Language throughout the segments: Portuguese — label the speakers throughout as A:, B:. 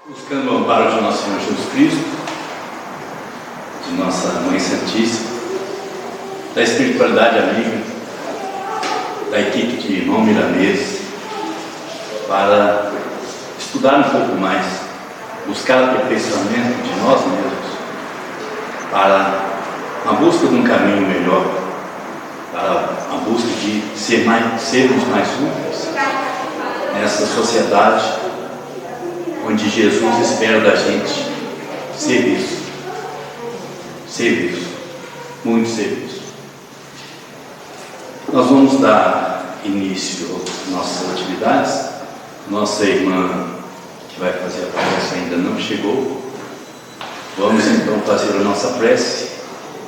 A: Buscando o amparo de nosso Senhor Jesus Cristo, de nossa Mãe Santíssima, da espiritualidade amiga, da equipe de irmão Milanês, para estudar um pouco mais, buscar o aperfeiçoamento de nós mesmos, para a busca de um caminho melhor, para a busca de sermos mais úteis nessa sociedade onde Jesus espera da gente serviço, muito serviço. Nós vamos dar início às nossas atividades. Nossa irmã que vai fazer a prece ainda não chegou. Vamos então fazer a nossa prece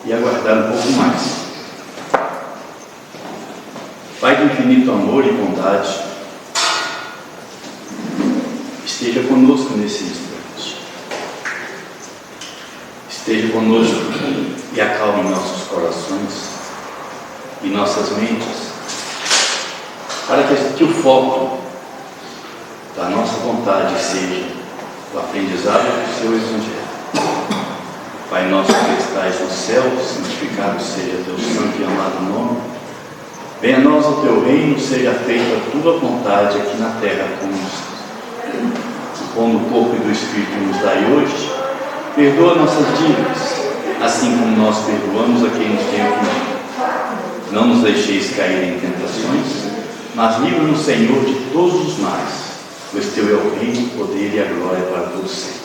A: e aguardar um pouco mais. Pai de infinito amor e bondade, esteja conosco nesse instante. Esteja conosco e acalme nossos corações e nossas mentes, para que o foco da nossa vontade seja o aprendizado do seu Evangelho. Pai nosso que estais no céu, santificado seja teu santo e amado nome. Venha a nós o teu reino, seja feita a tua vontade aqui na terra como no céu. O pão do corpo e do Espírito nos dai hoje. Perdoa nossas dívidas, assim como nós perdoamos a quem nos tem ofendido. Não nos deixeis cair em tentações, mas livra-nos, Senhor, de todos os males, pois teu é o reino, o poder e a glória para todos sempre.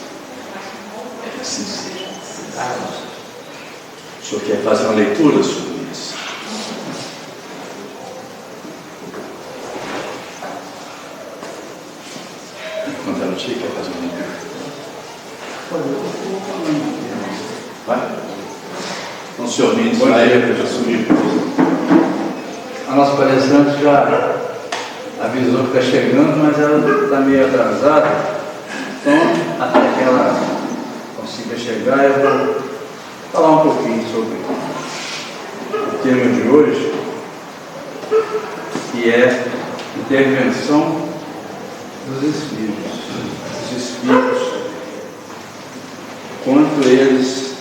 A: Assim seja. O senhor quer fazer uma leitura sobre isso? Enquanto ela tinha, quer fazer uma leitura? Vai? Então, senhor Mendes, vai assumir.
B: A nossa palestrante já avisou que está chegando, mas ela está meio atrasada. Então, até que ela consiga chegar, eu vou falar um pouquinho sobre o tema de hoje, que é intervenção dos Espíritos. Os Espíritos, quanto eles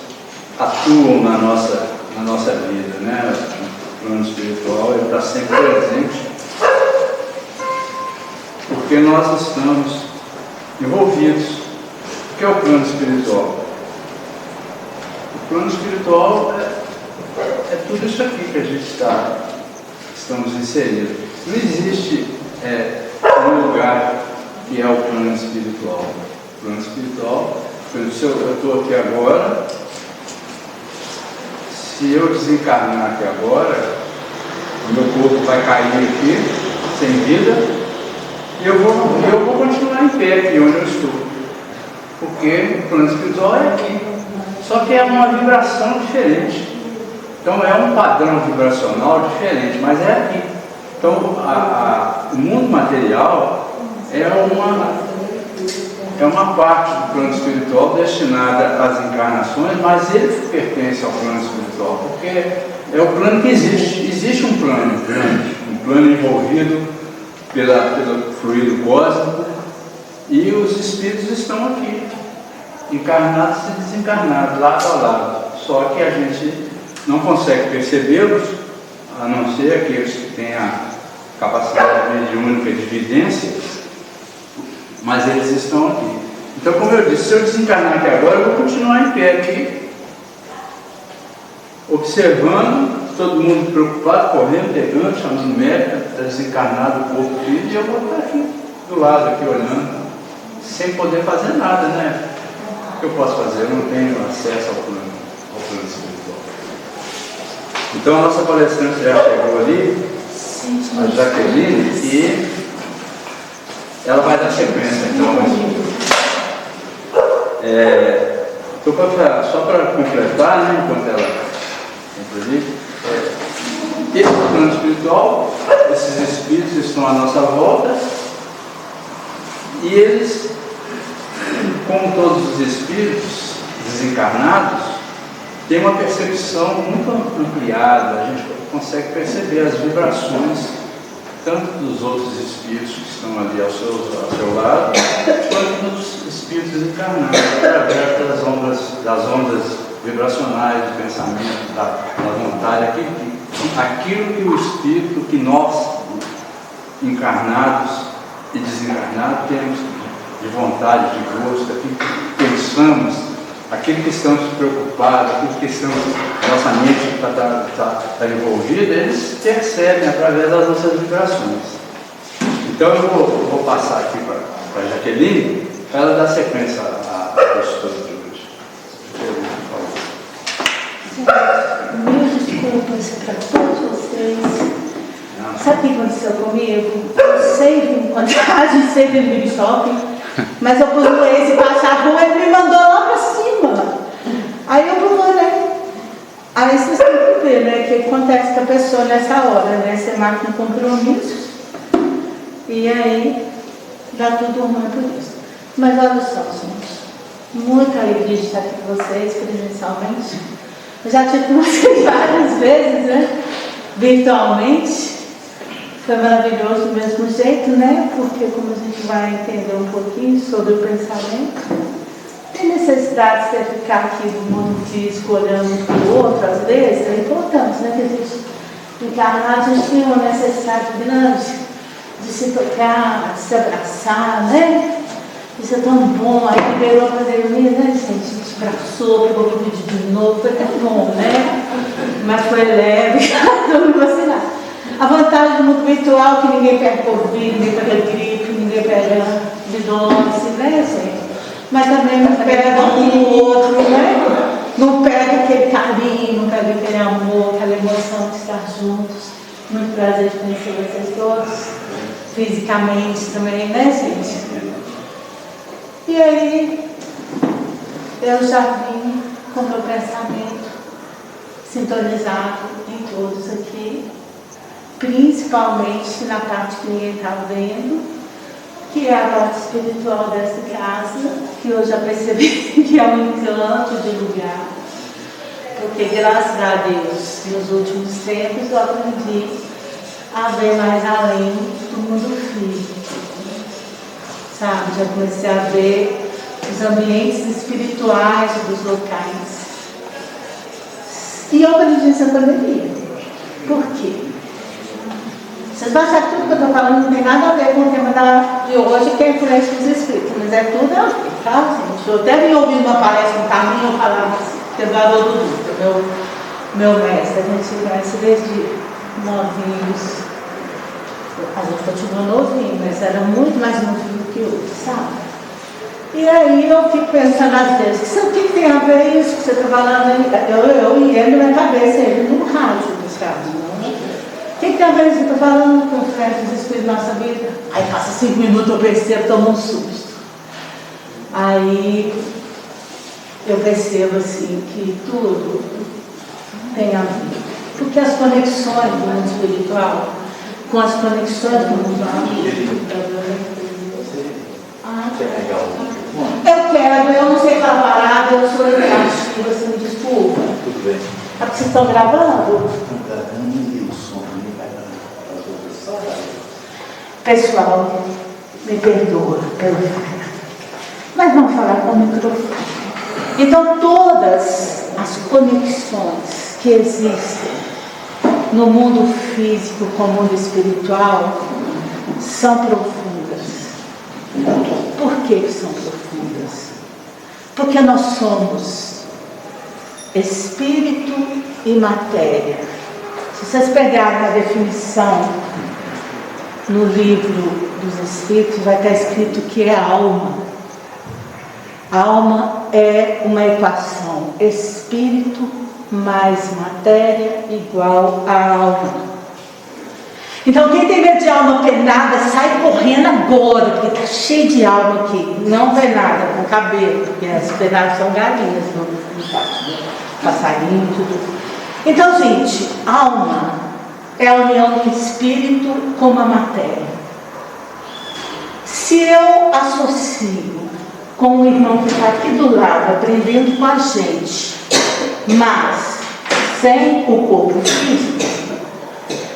B: atuam na nossa vida, né? O plano espiritual está sempre presente, porque nós estamos envolvidos. O que é o plano espiritual? O plano espiritual é tudo isso aqui que a gente estamos inseridos. Não existe um lugar que é o plano espiritual. O plano espiritual, por exemplo, eu estou aqui agora. Se eu desencarnar aqui agora, o meu corpo vai cair aqui, sem vida, e eu vou continuar em pé aqui onde eu estou. Porque o plano espiritual é aqui. Só que é uma vibração diferente. Então é um padrão vibracional diferente, mas é aqui. Então o mundo material é uma parte do plano espiritual destinada às encarnações, mas ele pertence ao plano espiritual, porque é o plano que existe. Existe um plano grande, um plano envolvido pelo fluido cósmico, e os espíritos estão aqui, encarnados e desencarnados, lado a lado. Só que a gente não consegue percebê-los, a não ser aqueles que têm a capacidade mediúnica de vidência, mas eles estão aqui. Então, como eu disse, se eu desencarnar aqui agora, eu vou continuar em pé aqui, observando, todo mundo preocupado, correndo, pegando, chamando médico, desencarnado o corpo físico, e eu vou estar aqui do lado, aqui olhando, sem poder fazer nada, né? O que eu posso fazer? Eu não tenho acesso ao plano espiritual. Então, a nossa palestrante já chegou ali, a Jaqueline, e ela vai dar sequência, então. Só para completar, né, enquanto ela entra, esse plano espiritual, esses espíritos estão à nossa volta, e eles, como todos os espíritos desencarnados, têm uma percepção muito ampliada. A gente consegue perceber as vibrações tanto dos outros espíritos que estão ali ao seu lado, quanto dos espíritos encarnados, através das ondas vibracionais, do pensamento, da vontade, aquilo que o espírito, que nós, encarnados e desencarnados, temos de vontade, de gosto, aquilo que pensamos, aquilo que estamos preocupados, aquilo que estamos, nossa mente está envolvida, eles percebem através das nossas vibrações. Então eu vou passar aqui para a Jaqueline, para ela dar sequência ao estudo de hoje.
C: Mil desculpas para todos vocês. Sabe o que aconteceu comigo? Eu sempre em contagem, sempre no Big Shopping, mas eu procurei esse passar a rua, ele me mandou lá para cima. Aí eu procurei. Aí vocês têm que ver, né? O que acontece com a pessoa nessa hora, né? Você marca um compromisso e aí dá tudo ruim por isso. Mas olha só, gente, muita alegria de estar aqui com vocês presencialmente. Eu já tive com vocês várias vezes, né? Virtualmente. Foi maravilhoso do mesmo jeito, né? Porque como a gente vai entender um pouquinho sobre o pensamento, tem necessidade de você ficar aqui no mundo físico olhando para o outro, às vezes, é importante, né? Que a gente encarnar, a gente tem uma necessidade grande de se tocar, de se abraçar, né? Isso é tão bom. Aí liberou a pandemia, né, gente? A gente abraçou, pegou o vídeo de novo, foi tão bom, né? Mas foi leve, não vacinar. A vantagem do mundo virtual é que ninguém pega Covid, ninguém pega gripe, ninguém pega virose, né, gente? Mas também não pega um do outro, né? Não pega aquele carinho, não pega aquele amor, aquela emoção de estar juntos. Muito prazer de conhecer vocês todos, fisicamente também, né, gente? E aí, eu já vim com o meu pensamento sintonizado em todos aqui, principalmente na parte que ninguém está vendo, que é a parte espiritual dessa casa, que eu já percebi que é um encanto de lugar, porque graças a Deus, nos últimos tempos eu aprendi a ver mais além do mundo físico, sabe? Já comecei a ver os ambientes espirituais dos locais. E eu aprendi essa pandemia. Por quê? Vocês vão achar que tudo que eu estou falando não tem nada a ver com o tema de hoje, que é a influência dos espíritos, mas é tudo a ver, tá, gente? Eu até vim ouvindo uma palestra no caminho, eu falava assim, Quebrador do Dutra, meu mestre, a gente se conhece desde novinhos. A gente continua novinho, mas era muito mais novinho que hoje, sabe? E aí eu fico pensando às vezes, o que tem a ver isso que você está falando aí? Eu e ele na cabeça, ele no rádio dos caras, não? O que tem a ver isso que eu estou falando com os restos dos espíritos da nossa vida? Aí passa 5 minutos, eu percebo, tomo um susto. Aí eu percebo assim que tudo tem a ver. Porque as conexões do mundo espiritual com as conexões do mundo eu quero, eu não sei falar parada, eu sou educativa, você me desculpa.
A: Tudo bem.
C: É porque vocês estão gravando?
A: E o som também vai dar.
C: Pessoal, me perdoa pelo falha, mas vamos falar com o microfone. Então, todas as conexões que existem no mundo físico com o mundo espiritual são profundas. Por que são profundas? Porque nós somos espírito e matéria. Se vocês pegarem a definição no livro dos Espíritos, vai estar escrito que é alma. Alma é uma equação, espírito mais matéria igual a alma. Então quem tem medo de alma penada, sai correndo agora, porque está cheio de alma aqui, não penada, com cabelo, porque as penadas são galinhas, no caso, passarinho e tudo. Então, gente, alma é a união do espírito com a matéria. Se eu associo com o irmão que está aqui do lado, aprendendo com a gente, mas sem o corpo físico,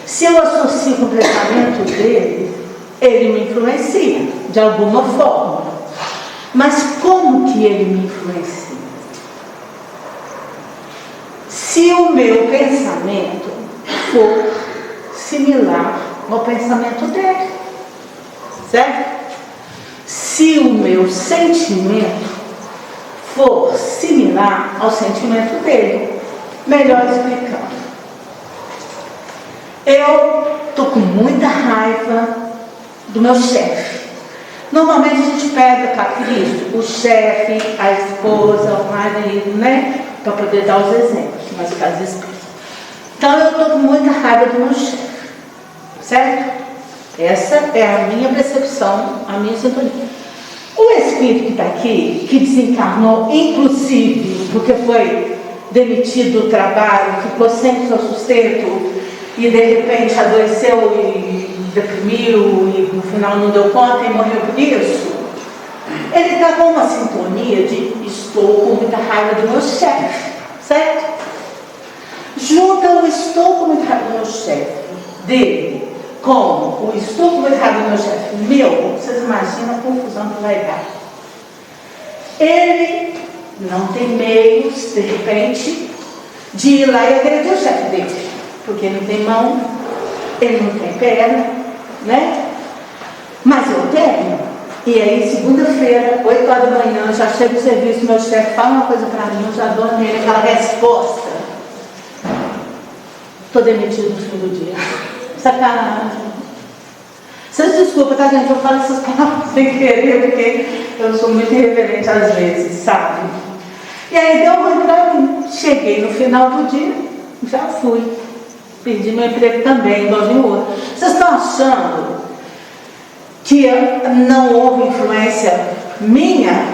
C: Se eu associo com o pensamento dele, ele me influencia, de alguma forma. Mas como que ele me influencia? Se o meu pensamento for similar ao pensamento dele, certo? Se o meu sentimento for similar ao sentimento dele, melhor explicando. Eu estou com muita raiva do meu chefe. Normalmente a gente pega para Cristo o chefe, a esposa, o marido, né? Para poder dar os exemplos, mas caso espírito. Então eu estou com muita raiva do meu chefe, certo? Essa é a minha percepção, a minha sintonia. O espírito que está aqui, que desencarnou, inclusive, porque foi demitido do trabalho, ficou sem seu sustento e de repente adoeceu e deprimiu e no final não deu conta e morreu por isso, ele está com uma sintonia de estou com muita raiva do meu chefe, certo? Junta o estou com muita raiva do meu chefe dele com o estou com muita raiva do meu chefe meu, vocês imaginam a confusão que vai dar. Ele não tem meios, de repente, de ir lá e agredir o chefe dele, porque ele não tem mão, ele não tem perna, né? Mas eu tenho. E aí, segunda-feira, 8 horas da manhã, já chego do serviço, meu chefe fala uma coisa pra mim, eu já dou nele aquela resposta. Estou demitido no fim do dia. Sacanagem. Vocês desculpem, tá, gente? Eu falo essas palavras sem querer, porque eu sou muito irreverente às vezes, sabe? E aí deu ruim pra mim. Cheguei no final do dia, já fui. Perdi meu emprego também, igualzinho o outro. Vocês estão achando que não houve influência minha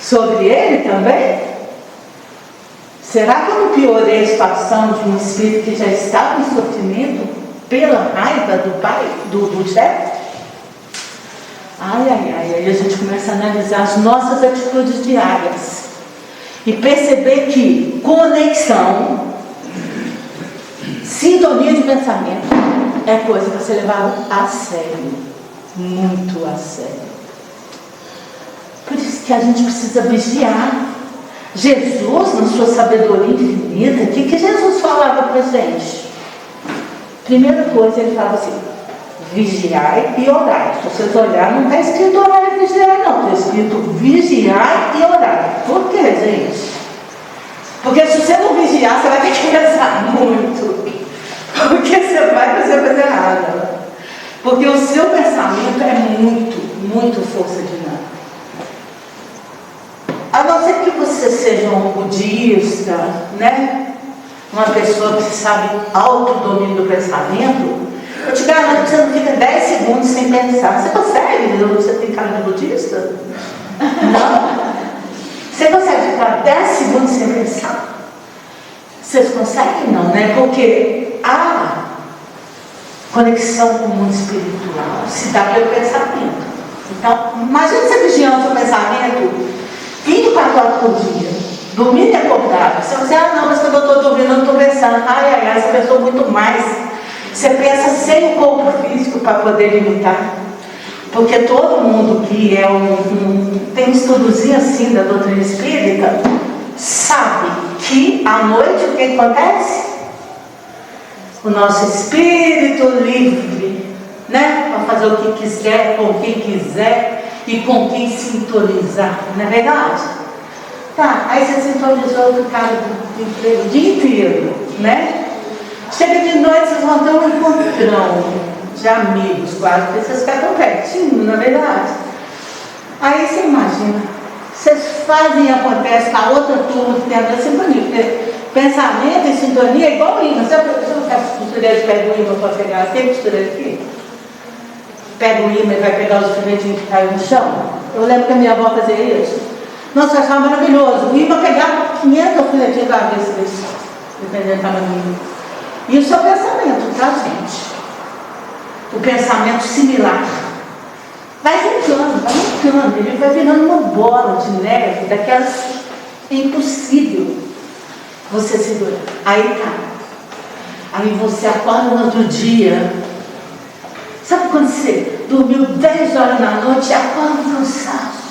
C: sobre ele também? Será que eu não piorei a situação de um espírito que já estava em sofrimento pela raiva do pai, do chefe? Ai, ai, ai, aí a gente começa a analisar as nossas atitudes diárias e perceber que conexão, sintonia de pensamento é coisa para ser levada a sério, muito a sério. Por isso que a gente precisa vigiar. Jesus, na sua sabedoria infinita, o que Jesus falava para a gente? Primeira coisa, ele falava assim: vigiai e orai. Se vocês olharem, não está escrito orar e vigiar, não. Está escrito vigiai e orai. Por quê, gente? Porque se você não vigiar, você vai ter que rezar muito. Porque você vai fazer coisa errada. Porque o seu pensamento é muito força dinâmica. A não ser que você seja um budista, né? Uma pessoa que sabe autodomínio do pensamento, eu te garanto que você não fica 10 segundos sem pensar. Você consegue? Você tem cara de budista? Não. Você consegue ficar 10 segundos sem pensar? Vocês conseguem? Não, né? Porque a conexão com o mundo espiritual se dá pelo pensamento. Então, imagina você vigiando o seu pensamento 24 horas por dia, dormindo e acordado. Você vai dizer, não, mas quando eu estou dormindo, eu não estou pensando. Ai, você pensou muito mais. Você pensa sem o corpo físico para poder limitar. Porque todo mundo que tem um estudozinho assim da doutrina espírita, sabe que à noite o que acontece? O nosso espírito livre, né? Para fazer o que quiser, com quem quiser e com quem sintonizar, não é verdade? Tá, aí você sintonizou com o cara do emprego o dia inteiro, né? Chega de noite, vocês vão ter um encontrão de amigos, quase, porque vocês ficam pertinho, não é verdade? Aí você imagina, vocês fazem e acontece com a outra turma que tem a ver sintonia, porque pensamento e sintonia é igual imã. Você não quer costureira de pega o imã para pegar? Tem costureira aqui? Pega o imã e vai pegar os alfinetinhos que caiu no chão. Eu lembro que a minha avó fazia isso. Nossa, eu achava maravilhoso. O imã pegava 500 alfinetinhos da vez, dependendo do tamanho do imã. E o seu pensamento, tá, gente? O pensamento similar. Vai juntando, ele vai virando uma bola de neve, daquelas impossível você segurar. Aí tá. Aí você acorda no outro dia. Sabe quando você dormiu 10 horas na noite e acorda com cansaço?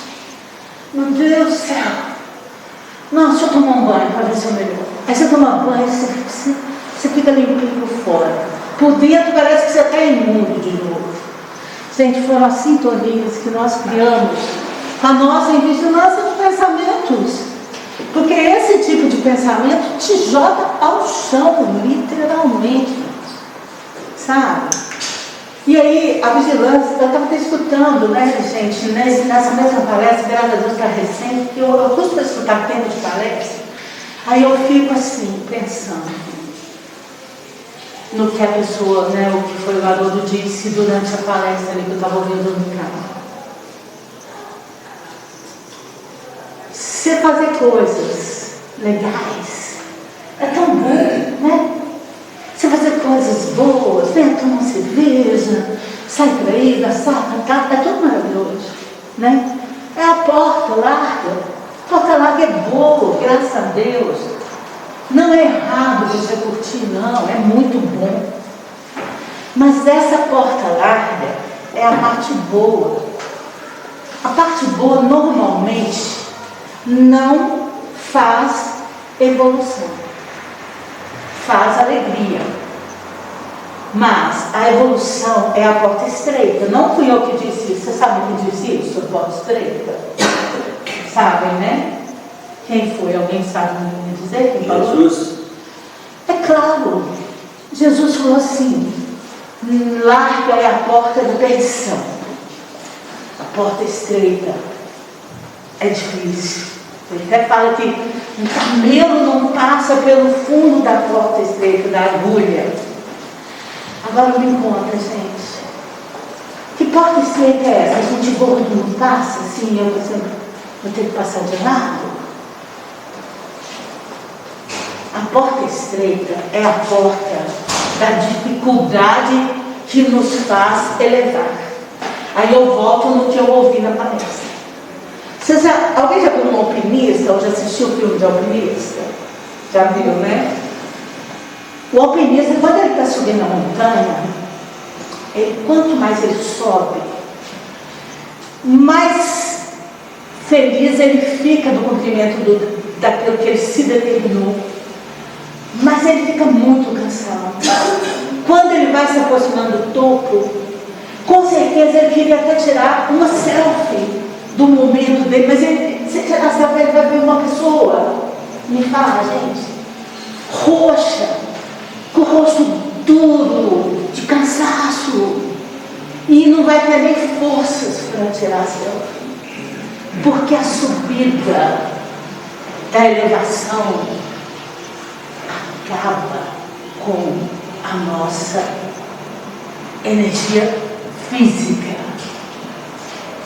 C: Meu Deus do céu! Não, deixa eu tomar um banho para ver se eu melhoro. Aí você toma banho, você fica limpinho por fora. Por dentro parece que você está imundo de novo. Gente, foram as sintonias que nós criamos com a nossa vigilância de pensamentos. Porque esse tipo de pensamento te joga ao chão, literalmente. Sabe? E aí, a vigilância, eu estava até escutando, né, gente, nessa mesma palestra, graças a Deus está recente, eu costumo escutar tempo de palestra, aí eu fico assim, pensando no que a pessoa, né, o que foi o Haroldo disse durante a palestra ali que eu estava ouvindo no carro. Você fazer coisas legais é tão bom, né? Você fazer coisas boas, né? Tomar uma cerveja, sair para aí, dançar, cantar, é tudo maravilhoso, né? É a porta larga. A porta larga é boa, graças a Deus. Não é errado você curtir, não, é muito bom. Mas essa porta larga é a parte boa. A parte boa normalmente não faz evolução, faz alegria. Mas a evolução é a porta estreita. Não fui eu que disse isso. Você sabe quem disse isso, a porta estreita? Sabem, né? Quem foi? Alguém sabe me dizer? Quem falou?
A: Jesus.
C: É claro. Jesus falou assim: larga é a porta da perdição. A porta estreita é difícil. Ele até fala que um camelo não passa pelo fundo da porta estreita, da agulha. Agora me conta, gente. Que porta estreita é essa? A gente gordo não passa assim, eu vou ter que passar de lado? A porta estreita é a porta da dificuldade que nos faz elevar. Aí eu volto no que eu ouvi na palestra. Alguém já viu um alpinista ou já assistiu o filme de alpinista? Já viu, né? O alpinista, quando ele está subindo a montanha, quanto mais ele sobe, mais feliz ele fica do cumprimento daquilo que ele se determinou. Mas ele fica muito cansado. Quando ele vai se aproximando do topo, com certeza ele queria até tirar uma selfie do momento dele, mas se tirar a selfie ele vai ver uma pessoa, me fala, gente, roxa, com o rosto duro, de cansaço, e não vai ter nem forças para tirar a selfie, porque a subida da elevação acaba com a nossa energia física.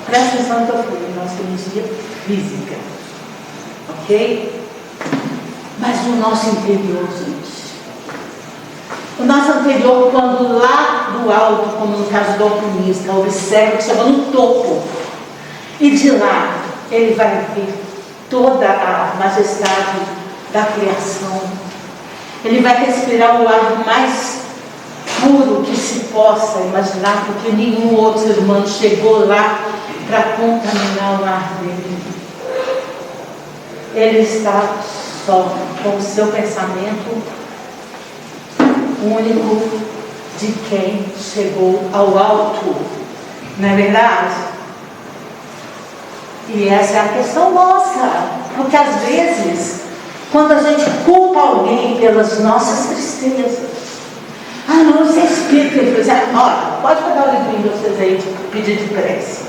C: Presta atenção no que eu falei, nossa energia física, ok? Mas o nosso interior, gente. O nosso interior, quando lá do alto, como no caso do alpinista, observa que chegou no topo, e de lá ele vai ver toda a majestade da criação. Ele vai respirar o ar mais puro que se possa imaginar, porque nenhum outro ser humano chegou lá para contaminar o ar dele. Ele está só com o seu pensamento único de quem chegou ao alto, não é verdade? E essa é a questão nossa, porque às vezes, quando a gente culpa alguém pelas nossas tristezas, não, você é espírito, ele diz, olha, pode pegar o livrinho de vocês aí de pedido de prece.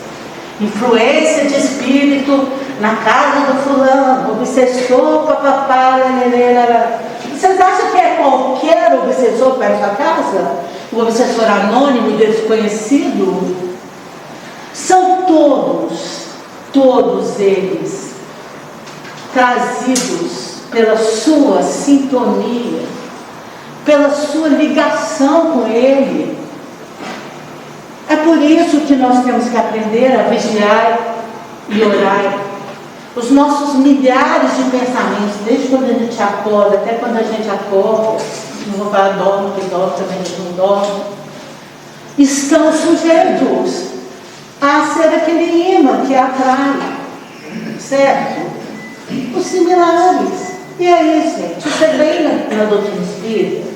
C: Influência de espírito na casa do fulano, obsessor, papapá, lererera. Vocês acham que é qualquer obsessor que vai na sua casa? O obsessor anônimo, desconhecido? São todos eles trazidos pela sua sintonia, pela sua ligação com ele. É por isso que nós temos que aprender a vigiar e orar. Os nossos milhares de pensamentos, desde quando a gente acorda até quando a gente acorda, não vou falar dorme, porque dorme também não dorme, estão sujeitos a ser aquele imã que atrai, certo? Os similares. E aí, gente, você vem na doutrina espírita,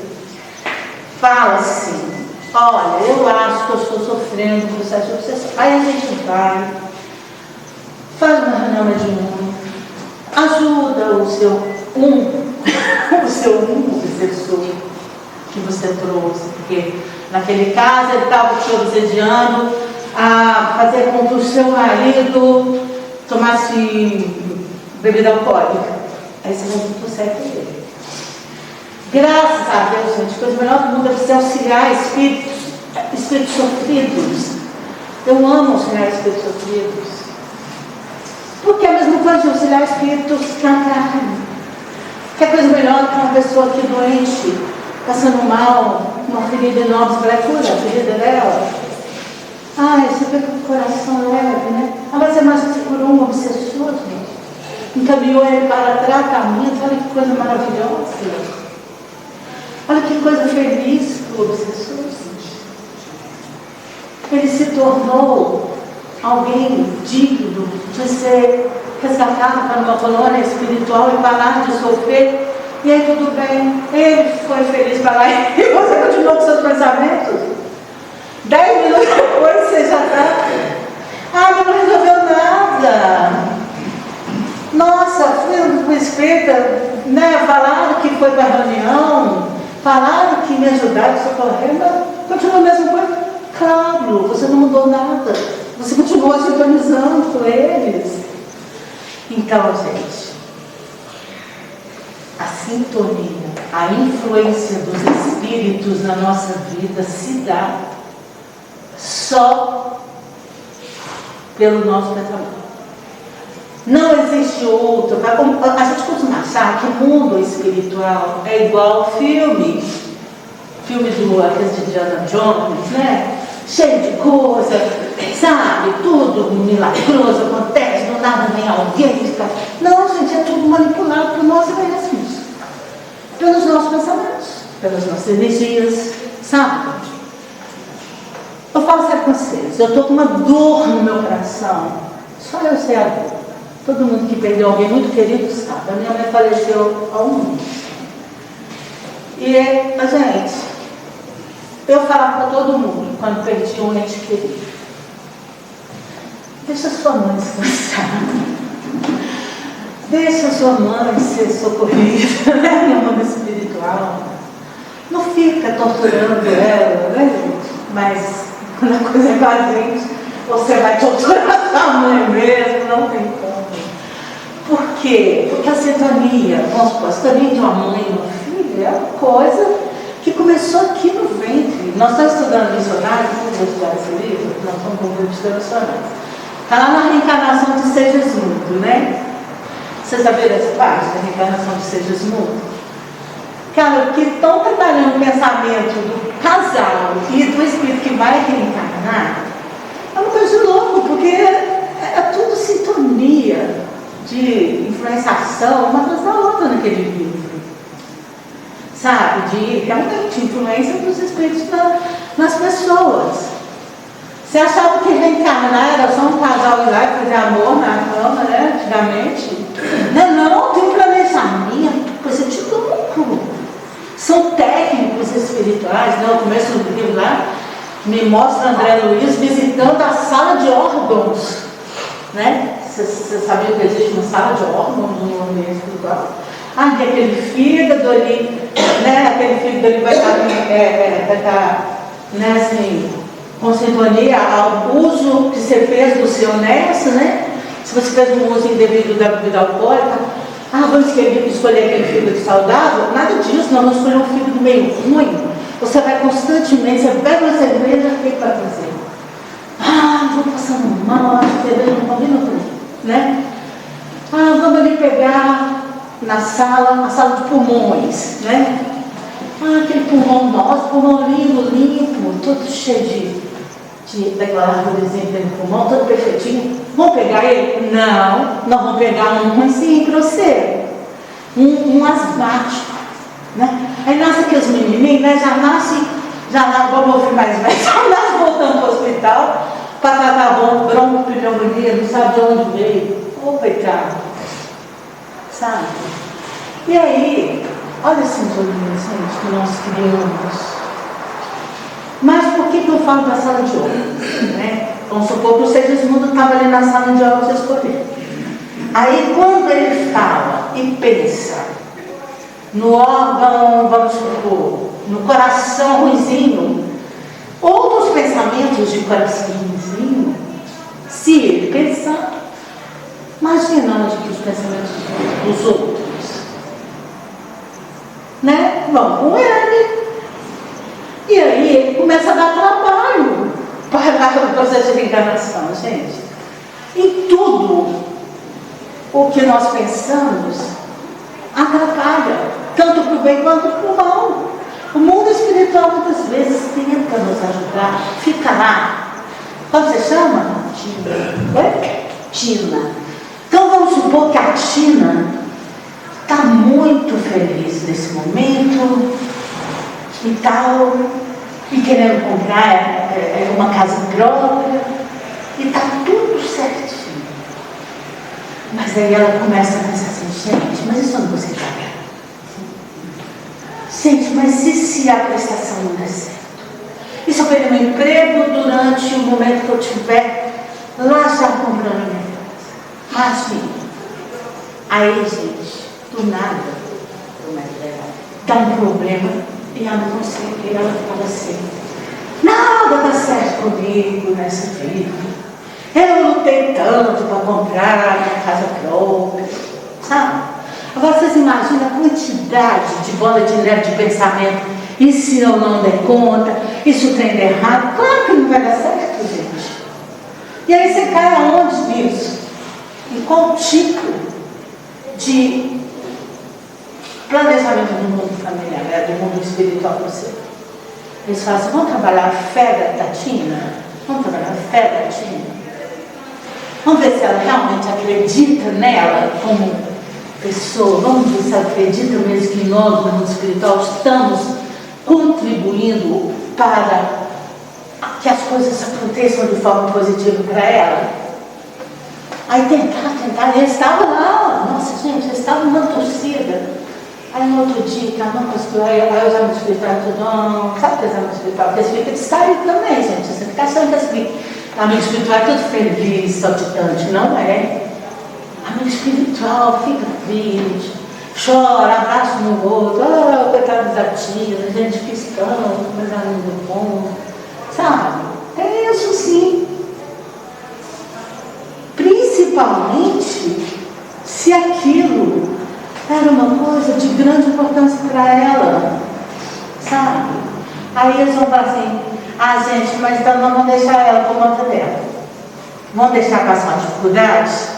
C: fala assim, olha, eu acho que eu estou sofrendo com processo de obsessão. Aí a gente vai, faz uma reunião mediúnica, ajuda o seu obsessor que você trouxe, porque naquele caso ele estava te obsediando a fazer com que o seu marido tomasse bebida alcoólica. Aí você não consegue dele. Graças a Deus, gente, coisa melhor do mundo é você auxiliar espíritos sofridos. Eu amo auxiliar espíritos sofridos. Porque é a mesma coisa de auxiliar espíritos na carne. Que é coisa melhor que uma pessoa aqui doente, passando mal, uma ferida enorme, você vai curar a ferida dela. Ai, você vê com o coração leve, né? Mas você mais que você curou um obsessor, gente. Encaminhou ele para tratamento, olha que coisa maravilhosa. Olha que coisa feliz para o obsessor, gente. Ele se tornou alguém digno de ser resgatado para uma colônia espiritual e parar de sofrer. E aí tudo bem, ele foi feliz para lá e você continuou com seus pensamentos. 10 minutos depois você já está. Ah, mas não resolveu nada. Nossa, fui no espírita, né? Falaram que foi para a reunião, falaram que me ajudaram a socorrer, mas continua a mesma coisa. Claro, você não mudou nada. Você continuou sintonizando com eles. Então, gente, a sintonia, a influência dos espíritos na nossa vida se dá só pelo nosso pensamento. Não existe outro. A gente costuma achar que o mundo espiritual é igual filme do aqueles de Indiana Jones, né? Cheio de coisa, sabe? Tudo milagroso acontece, do nada vem alguém fica. Não, gente, é tudo manipulado por nós mesmos, pelos nossos pensamentos, pelas nossas energias, sabe? Eu falo sério com vocês, eu estou com uma dor no meu coração, só eu sei a dor. Todo mundo que perdeu alguém muito querido sabe. A minha mãe faleceu há um mês. E a gente, eu falava para todo mundo, quando perdi um ente querido, deixa sua mãe descansar. Deixa sua mãe ser socorrida, né, no mundo espiritual. Não fica torturando ela, né, gente? Mas quando a coisa é com a gente, você vai torturar sua mãe mesmo, não tem como. Por quê? Porque a sintonia, vamos supor, a sintonia de uma mãe e uma filha é uma coisa que começou aqui no ventre. Nós estamos estudando missionários, vamos estudar esse livro, nós estamos com um grupo de missionários. Está lá na reencarnação de Segismundo, né? Vocês saberam essa parte da reencarnação de Segismundo? Cara, que estão trabalhando o pensamento do casal e do espírito que vai reencarnar, é uma coisa de louco, porque é tudo sintonia de influenciação, uma coisa da outra naquele livro. Sabe? De realmente influência dos espíritos nas pessoas. Você achava que reencarnar era só um casal ir lá e fazer amor na cama, né? Antigamente. Não, tem um planejamento, coisa de louco. São técnicos espirituais, né? Eu começo no livro lá, me mostra André Luiz visitando a sala de órgãos, né? Você sabia que existe uma sala de órgãos no ambiente espiritual? Ah, que aquele fígado ali, né? Aquele fígado ali vai estar né, assim, com sintonia ao uso que você fez do seu nexo, né? Se você fez um uso indevido da bebida alcoólica, vamos escolher aquele fígado saudável? Nada disso, nós vamos escolher um fígado meio ruim. Você vai constantemente, você pega uma cerveja, o que vai fazer? Vou passando mal, acho que cerveja não combina comigo, né? Vamos ali pegar na sala, a sala de pulmões, né? Aquele pulmão nosso, pulmão limpo, todo cheio daquela árvorezinha dentro do pulmão, todo perfeitinho. Vamos pegar ele? Não, nós vamos pegar um ruimzinho, grosseiro. Um asmático. Né? Aí nasce aqueles menininhos, né? Vamos ouvir mais, já nasce voltando para o hospital para tratar bronco, pneumonia, não sabe de onde veio. Ô, coitado. Sabe? E aí, olha a sintonia, gente, que nós criamos. Mas por que eu falo da sala de aula? Né? Vamos supor que o Segismundo estava ali na sala de aula, você escolheu. Aí, quando ele fala e pensa no órgão, vamos supor, no coração ruizinho, outros pensamentos de coração ruizinho, se ele pensar, imagina onde que os pensamentos dos outros, né? Vão com ele. E aí ele começa a dar trabalho para o processo de reencarnação, gente. E tudo o que nós pensamos atrapalha, tanto para o bem quanto para o mal. O mundo espiritual muitas vezes tenta nos ajudar. Fica lá. Como você chama? Tina. Oi? Tina. Então vamos supor que a Tina está muito feliz nesse momento e tal, e querendo comprar uma casa própria, e está tudo certinho. Mas aí ela começa a pensar assim, gente, mas isso eu não consigo pagar. Gente, mas e se a prestação não der certo? E se eu perder meu emprego durante o momento que eu estiver lá já comprando minha casa? Mas sim. Aí, gente, do nada, dá um problema e ela não consegue. E ela fala assim, nada dá certo comigo nessa vida. Eu lutei tanto para comprar minha casa própria, sabe? Agora vocês imaginam a quantidade de bola de neve de pensamento. E se eu não der conta? E se o trem der errado? Claro que não vai dar certo, gente. E aí você cai aonde nisso? Em qual tipo de planejamento do mundo familiar, do mundo espiritual para você? Eles falam assim, vamos trabalhar a fé da Tina? Vamos trabalhar a fé da Tina? Vamos ver se ela realmente acredita nela como pessoa, vamos ver se ela acredita mesmo que nós, no mundo espiritual, estamos contribuindo para que as coisas aconteçam de forma positiva para ela. Aí tentar, ele estava lá, nossa gente, ele estava numa torcida. Aí no outro dia, que ela não conseguiu, aí os amigos espirituais tudo, sabe o que é amigo espiritual? Porque eles ficam distraídos também, gente, você fica achando que esse amigo espiritual é tudo feliz, saltitante, não é? Amigo espiritual, fica triste, chora, abraça um no outro, coitado da tia, gente cristã, mas amigo bom, sabe? É isso sim. Principalmente se aquilo era uma coisa de grande importância para ela, sabe? Aí eles vão falar assim, gente, mas então não vamos deixar ela por conta dela. Vamos deixar passar dificuldades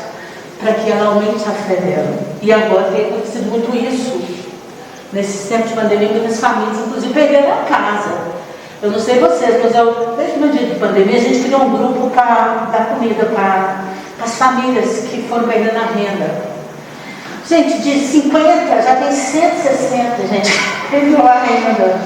C: para que ela aumente a fé dela. E agora tem acontecido muito isso. Nesse tempo de pandemia, muitas famílias, inclusive, perderam a casa. Eu não sei vocês, mas desde o meu dia de pandemia, a gente criou um grupo para dar comida para as famílias que foram perdendo a renda. Gente, de 50, já tem 160, gente, que perdeu a renda.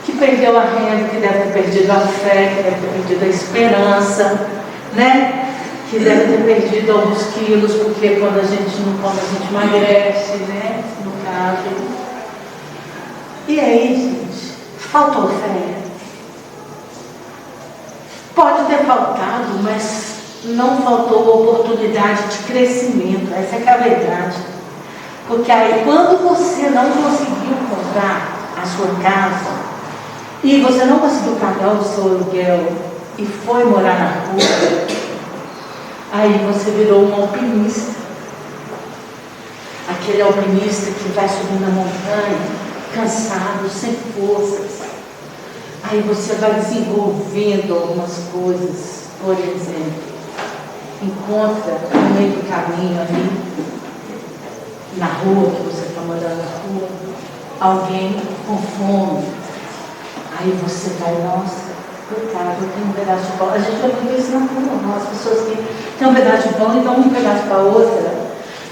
C: Que perdeu a renda, que deve ter perdido a fé, que deve ter perdido a esperança, né? Que deve ter perdido alguns quilos, porque quando a gente não come, a gente emagrece, né? No caso. E aí, gente, faltou fé. Pode ter faltado, mas não faltou oportunidade de crescimento. Essa é que é a verdade. Porque aí, quando você não conseguiu comprar a sua casa, e você não conseguiu pagar o seu aluguel, e foi morar na rua, aí você virou um alpinista. Aquele alpinista que vai subindo a montanha, cansado, sem forças. Aí você vai desenvolvendo algumas coisas, por exemplo, encontra no meio do caminho ali, na rua, que você está morando na rua, alguém com fome. Aí você vai, nossa, coitado, eu tenho um pedaço de pão. A gente vai ver isso na rua, as pessoas que têm um pedaço de pão e dão um pedaço para outra.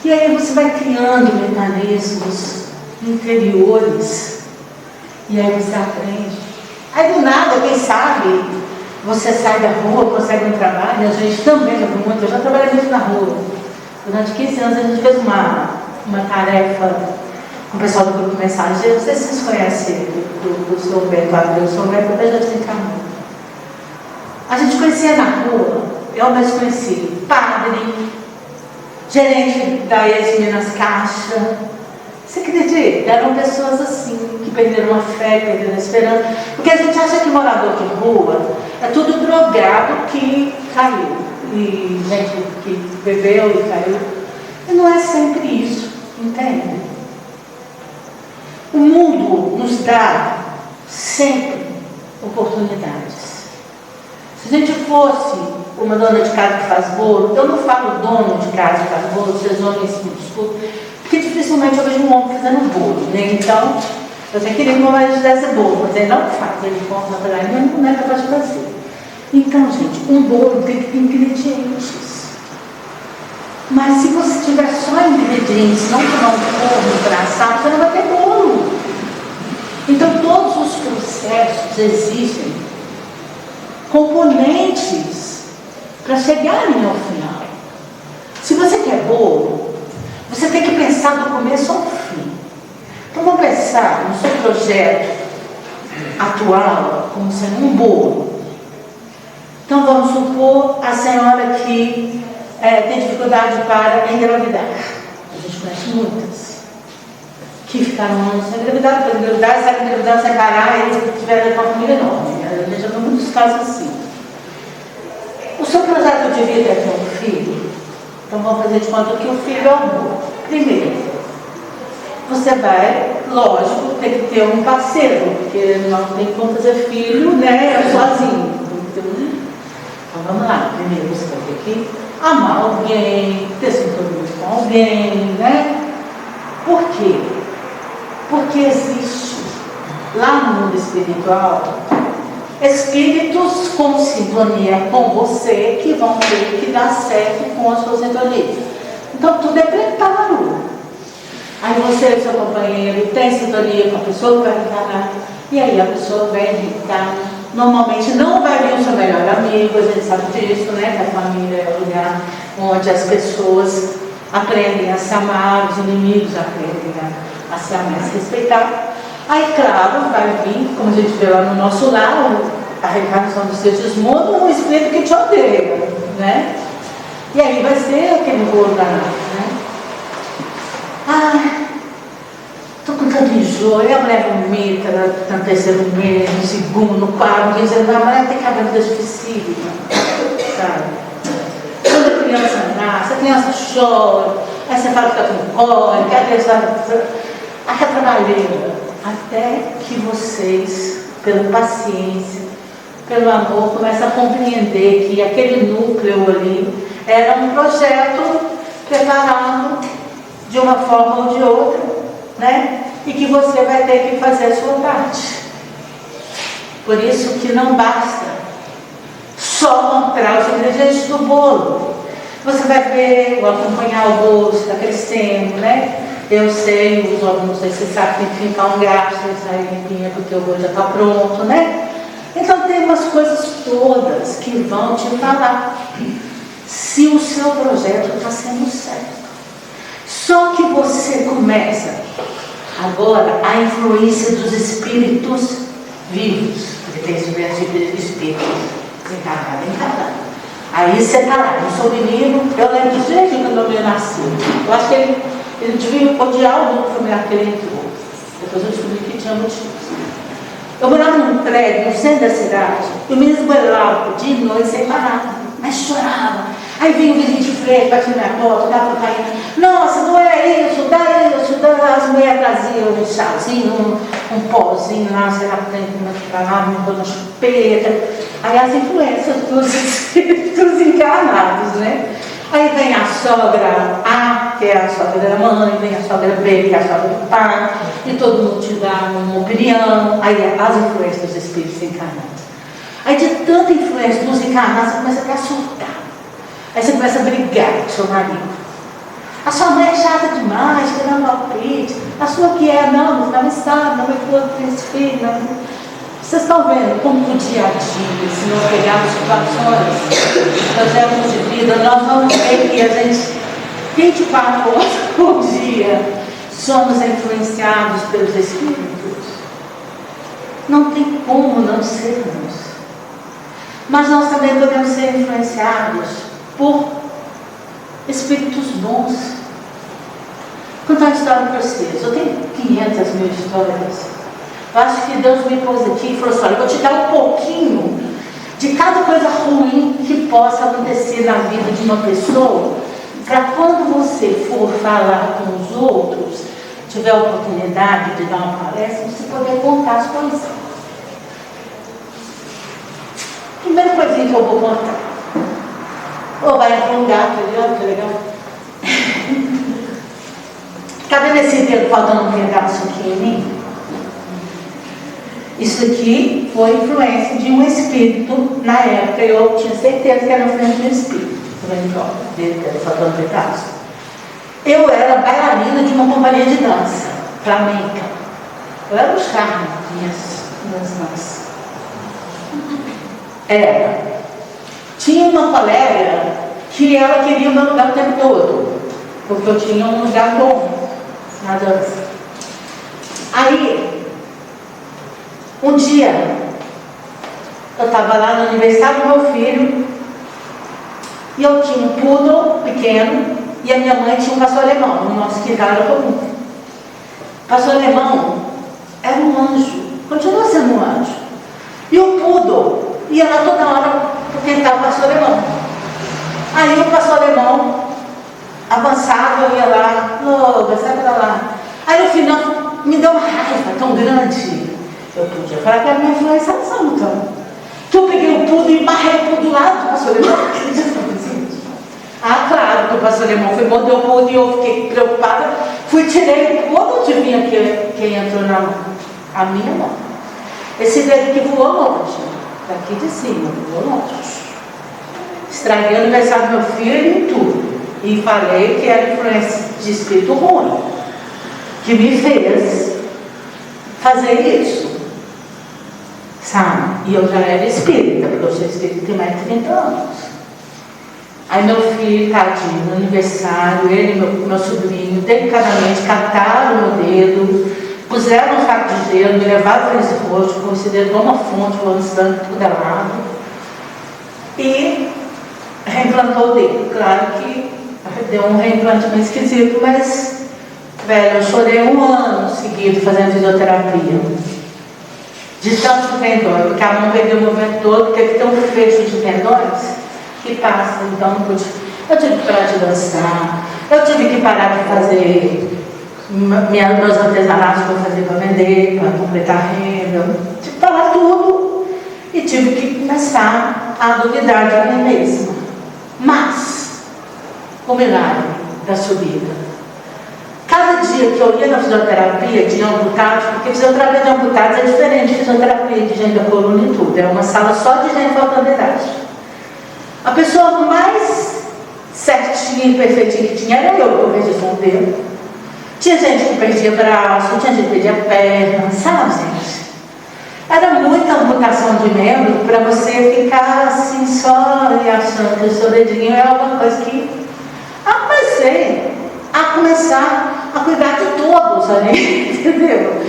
C: E aí você vai criando mecanismos interiores. E aí você aprende. Aí do nada, quem sabe, você sai da rua, consegue um trabalho. A gente também, eu já trabalhei muito na rua. Durante 15 anos a gente fez uma tarefa com o pessoal do grupo Mensageiro. Não sei se vocês conhecem do Sr. Beto Abreu. O Sr. Beto Abreu já desencarnou. A gente conhecia na rua, eu mesmo conheci padre, gerente da ex-Minas Caixa. Você acredita? Eram pessoas assim, que perderam a fé, perderam a esperança. Porque a gente acha que morador de rua é tudo drogado que caiu. E gente que bebeu e caiu. E não é sempre isso, entende? O mundo nos dá sempre oportunidades. Se a gente fosse uma dona de casa que faz bolo, eu não falo dono de casa que faz bolo, vocês homens me desculpem, porque dificilmente eu vejo um homem fazendo bolo, né? Então, eu até queria que meu marido fizesse bolo, mas ele não faz, ele compra para lá e não é capaz de fazer. Então, gente, um bolo tem que ter ingredientes. Mas se você tiver só ingredientes, não tomar um forno para assar, você não vai ter bolo. Então, todos os processos existem componentes para chegarem ao final. Se você quer bolo, você tem que pensar do começo ao fim. Então, vamos pensar no seu projeto atual como sendo um bolo. Então, vamos supor a senhora que tem dificuldade para engravidar. A gente conhece muitas. Que ficaram anos sem engravidar, para engravidar, sai engravidar, sem parar, e tiveram uma família enorme. A gente já tem muitos casos assim. O seu projeto de vida é ter um filho? Então vamos fazer de conta que o filho é o bolo. Primeiro, você vai, lógico, ter que ter um parceiro, porque não tem como fazer filho, né, sozinho. Então vamos lá, primeiro você vai ter que amar alguém, ter sintonia com alguém, né? Por quê? Porque existe lá no mundo espiritual espíritos com sintonia com você que vão ter que dar certo com a sua sintonia. Então tudo é preparo. Aí você e seu companheiro tem sintonia com a pessoa que vai encarnar, e aí a pessoa vai reencarnar. Normalmente não vai vir o seu melhor amigo, a gente sabe disso, né? Que a família é o lugar onde as pessoas aprendem a se amar, os inimigos aprendem a se amar, a se respeitar. Aí, claro, vai vir, como a gente vê lá no nosso lar, a reencarnação do Sigismundo, um espírito que te odeia, né? E aí vai ser aquele rolo danado, né? Ah, estou com tanto enjoo, e a mulher vomita no terceiro mês, no segundo, no quarto, dizendo, a mulher tem cabelo difícil, sabe? Quando a criança nasce, a criança chora, aí você fala que está com cólica, a criança... A trabalheira, até que vocês, pela paciência, pelo amor, começam a compreender que aquele núcleo ali era um projeto preparado de uma forma ou de outra, né? E que você vai ter que fazer a sua parte. Por isso que não basta só comprar os ingredientes do bolo. Você vai ver, ou acompanhar o bolo, está crescendo, né? Eu sei, os homens, não sei se você sabe, tem que ficar um gasto, sair limpinha porque o bolo já está pronto, né? Então tem umas coisas todas que vão te falar se o seu projeto está sendo certo. Só que você começa agora a influência dos espíritos vivos, porque tem diversos tipos de espíritos, encarnado, encarnado. Aí você está lá, eu sou menino, eu lembro de jeito quando eu nasci. Eu acho que ele devia odiar o grupo familiar que ele entrou. Depois eu descobri que tinha motivos. Eu morava num prédio, no centro da cidade, e o menino esgoelava de noite sem parar, mas chorava. Aí vinha o vizinho de frente, batia na minha porta, dava para cair. Nossa, não é isso, dá as mulheres traziam um chazinho, um pozinho lá, sei lá, para lá, me dando chupeta. Aí as influências dos espíritos encarnados, né? Aí vem a sogra A, que é a sogra da mãe, vem a sogra B, que é a sogra do pai, e todo mundo te dá uma opinião. Aí as influências dos espíritos encarnados. Aí de tanta influência dos encarnados, você começa até a surtar. Aí você começa a brigar com seu marido. A sua mãe é chata demais, te dando palpite. A sua que é, não me sabe, não me foi esse filho. Não. Vocês estão vendo como o dia a dia, se nós pegarmos situações, projetos de vida, nós vamos ver que a gente, 24 horas por dia, somos influenciados pelos Espíritos. Não tem como não sermos. Mas nós também podemos ser influenciados por Espíritos bons. Vou contar uma história para vocês. Eu tenho 500 mil histórias. Eu acho que Deus me pôs aqui e falou assim: olha, eu vou te dar um pouquinho de cada coisa ruim que possa acontecer na vida de uma pessoa, para quando você for falar com os outros, tiver a oportunidade de dar uma palestra, você poder contar as coisas. Primeira coisinha que eu vou contar. Ou vai para um gato ali, olha que legal. Está vendo esse dedo faltando um pedaço aqui em mim? Isso aqui foi influência de um espírito. Na época eu tinha certeza que era influência de um espírito. Está vendo? Ó, dedo faltando um pedaço. Eu era bailarina de uma companhia de dança flamenca. Eu era o charme das danças. Tinha uma colega que ela queria o meu lugar o tempo todo, porque eu tinha um lugar bom na dança. Aí, um dia, eu estava lá no aniversário do meu filho, e eu tinha um poodle pequeno, e a minha mãe tinha um pastor alemão, no nosso quintal era comum. O pastor alemão era um anjo, continua sendo um anjo. E o poodle ia lá toda hora tentar o pastor alemão. Aí o pastor alemão avançava, eu ia lá, sai pra lá. Aí no final me deu uma raiva tão grande. Eu podia falar que era uma influenciação, então. Que eu peguei o poodle e barrei o poodle lá do pastor alemão. Ah, claro que o pastor alemão foi, mordeu o poodle e eu fiquei preocupada. Fui, tirei o poodle, adivinha quem entrou a minha mão. Esse dedo que voou longe, daqui de cima, voou longe. Estraguei o aniversário do meu filho e tudo. E falei que era influência de espírito ruim, que me fez fazer isso. Sabe? E eu já era espírita, porque eu sou espírita tem mais de 30 anos. Aí meu filho, tadinho, no aniversário, ele e meu sobrinho, delicadamente cataram o meu dedo, puseram um saco de gelo, me levaram para esse rosto, com esse dedo igual uma fonte, lançando tudo lado, e reimplantou o dedo. Claro que deu um reimplante meio esquisito, mas, velho, eu chorei 1 ano seguido fazendo fisioterapia. De tanto tendões, porque a mão perdeu o movimento todo, teve que ter um fecho de tendões que passa, então não pude. Eu tive que parar de dançar, eu tive que parar de fazer meus artesanatos para fazer para vender, para completar a renda. Tive que parar tudo e tive que começar a duvidar de mim mesma. Mas, o milagre da subida. Cada dia que eu ia na fisioterapia de amputados, porque fisioterapia de amputados é diferente de fisioterapia de gente da coluna e tudo, é uma sala só de gente faltando idade. A pessoa mais certinha e perfeitinha que tinha era eu perdi um dedo. Tinha gente que perdia braço, tinha gente que perdia perna, sabe, gente? Era muita amputação de membro para você ficar assim só e achando que o seu dedinho é alguma coisa que... comecei a começar a cuidar de todos ali, entendeu?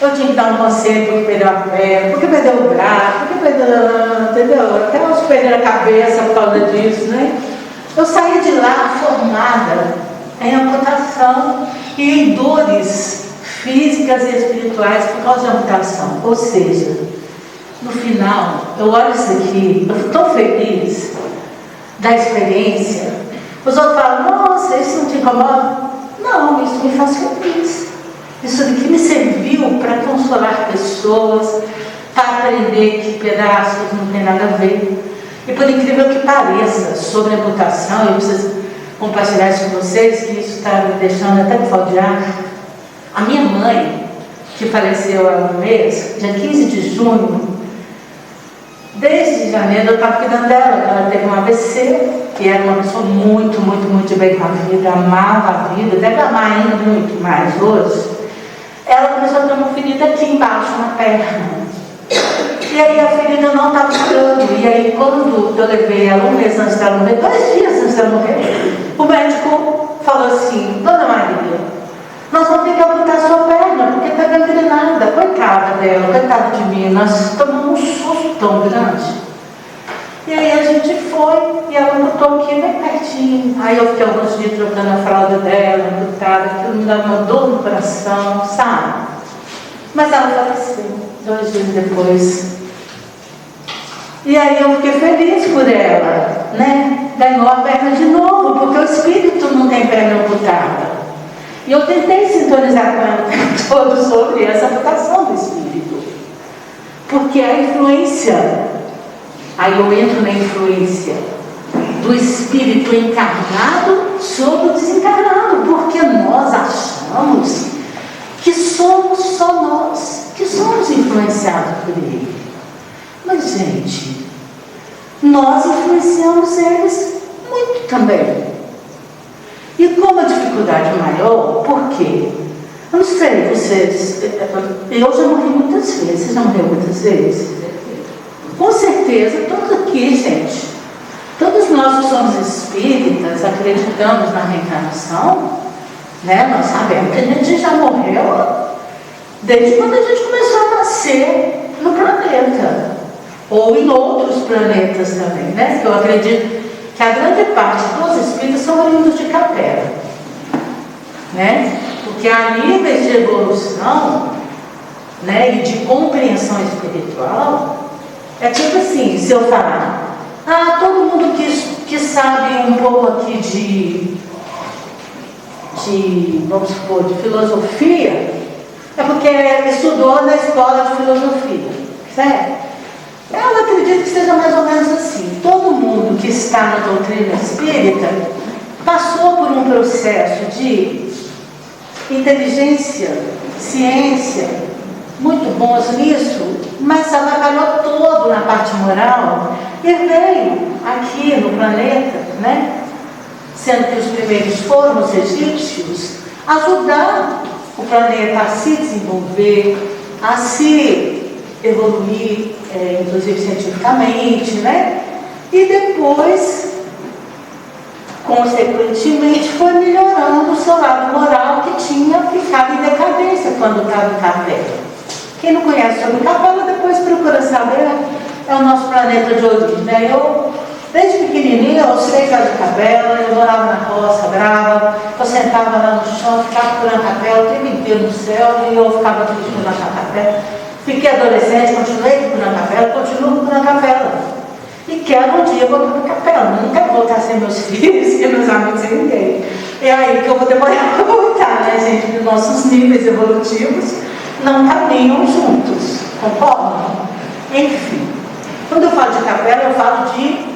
C: Eu tinha que dar um conselho porque perdeu a perna, porque perdeu o braço, porque perdeu, entendeu? Até uns perderam a cabeça por causa disso, né? Eu saí de lá formada em amputação e em dores físicas e espirituais por causa de amputação. Ou seja, no final, eu olho isso aqui, eu fico tão feliz da experiência. Os outros falam, nossa, isso não te incomoda? Não, isso me faz feliz. Isso aqui me serviu para consolar pessoas, para aprender que pedaços não tem nada a ver. E por incrível que pareça, sobre a amputação, eu preciso compartilhar isso com vocês, que isso está me deixando até com falta de ar. A minha mãe, que faleceu há um mês, dia 15 de junho, desde janeiro eu estava cuidando dela, ela teve um AVC, que era uma pessoa muito, muito, muito bem com a vida, amava a vida, deve amar ainda muito mais hoje, ela começou a ter uma ferida aqui embaixo na perna. E aí a ferida não estava curando. E aí quando eu levei ela um mês antes dela morrer, 2 dias antes dela morrer, o médico falou assim: Dona Maria, nós vamos ter que amputar sua perna, porque está gangrenada. Coitada dela, coitada de mim, nós tomamos um susto tão grande. E aí a gente foi e ela amputou aqui bem pertinho. Aí eu fiquei alguns dias trocando a fralda dela, amputada, aquilo me dava uma dor no coração, sabe? Mas ela faleceu 2 dias depois. E aí eu fiquei feliz por ela, né? Ganhou a perna de novo, porque o espírito não tem perna amputada. E eu tentei sintonizar com ela o tempo todo sobre essa amputação do espírito. Porque a influência, aí eu entro na influência do espírito encarnado sobre o desencarnado, porque nós achamos que somos só nós, que somos influenciados por ele. Mas, gente, nós influenciamos eles muito também. E com uma dificuldade maior, por quê? Eu não sei, vocês... Eu já morri muitas vezes. Você já morreu muitas vezes? Com certeza, todos aqui, gente, todos nós que somos espíritas, acreditamos na reencarnação, né? Nós sabemos que a gente já morreu desde quando a gente começou a nascer no planeta. Ou em outros planetas também, né? Que eu acredito que a grande parte dos espíritos são oriundos de Capela, né? Porque a níveis de evolução, né, e de compreensão espiritual, é tipo assim, se eu falar, todo mundo que sabe um pouco aqui de, vamos supor, de filosofia, é porque estudou na escola de filosofia, certo? Eu acredito que seja mais ou menos assim. Todo mundo que está na doutrina espírita passou por um processo de inteligência, ciência, muito bons nisso, mas trabalhou todo na parte moral e veio aqui no planeta, né? Sendo que os primeiros foram os egípcios, ajudar o planeta a se desenvolver, a se evoluir, inclusive cientificamente, né? E depois, consequentemente, foi melhorando o seu lado moral que tinha ficado em decadência quando estava em Capela. Quem não conhece sobre Capela, depois procura saber, é o nosso planeta de origem, né? Eu, desde pequenininha, aos 6 anos de Capela, eu morava na roça, brava, eu sentava lá no chão, ficava procurando Capela o tempo inteiro no céu, e eu ficava procurando a Capela. Fiquei adolescente, continuei procurando Capela, continuo procurando Capela. E quero um dia voltar para Capela. Não quero voltar sem meus filhos, sem meus amigos, sem ninguém. É aí que eu vou demorar para voltar, né, gente? Porque nossos níveis evolutivos não caminham juntos, concordam? Enfim, quando eu falo de Capela, eu falo de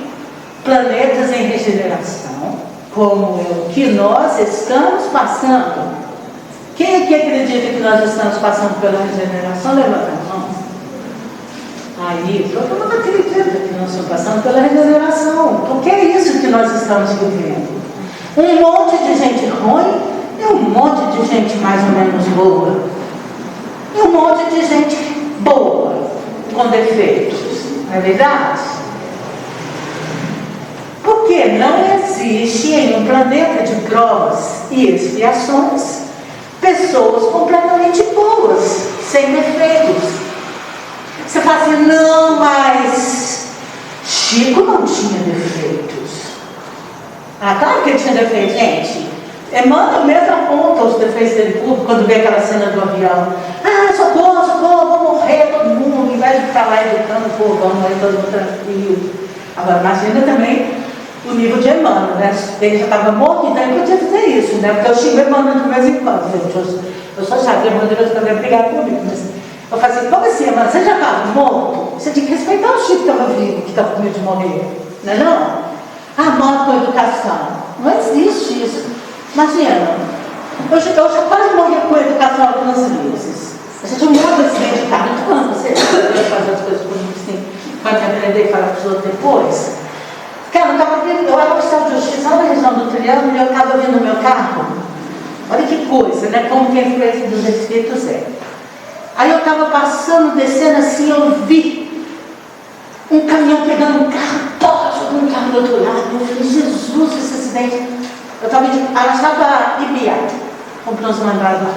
C: planetas em regeneração, como o que nós estamos passando. Quem aqui acredita que nós estamos passando pela regeneração? Levanta a mão. Aí, todo mundo acredita que nós estamos passando pela regeneração. Porque é isso que nós estamos vivendo. Um monte de gente ruim e um monte de gente mais ou menos boa. E um monte de gente boa, com defeitos. Não é verdade? Porque não existe em um planeta de provas e expiações pessoas completamente boas, sem defeitos. Você fala assim, não, mas Chico não tinha defeitos. Claro que ele tinha defeitos, gente. Emmanuel mesmo aponta os defeitos dele público quando vê aquela cena do avião. Socorro, socorro, vou morrer todo mundo, em vez de ficar lá educando o povo, morrer todo mundo tranquilo. Agora, imagina também o nível de Emmanuel, né? Ele já estava morto, então ele podia fazer isso, né? Porque eu xingo Emmanuel de vez em quando, gente. Eu sou chata, Emmanuel de vez em quando vai brigar comigo, mas eu falo assim, como assim, Emmanuel? Você já estava morto? Você tinha que respeitar o Chico que estava vivo, que estava com medo de morrer, não é não? Morte com educação. Não existe isso. Imagina, eu já quase morri com educação algumas vezes. A gente muda esse meio de carro, não estou falando você fazer as coisas por mim, assim, pode aprender e falar para os outros depois. Cara, eu era Estado de Justiça, lá na região do Triângulo, e eu estava vindo no meu carro. Olha que coisa, né? Como que a influência dos espíritos é. Aí eu estava passando, descendo assim, eu vi um caminhão pegando um carro, jogando um carro do outro lado. Eu falei, Jesus, esse acidente. Eu estava de Araçá Ibiá, comprando os mandados lá.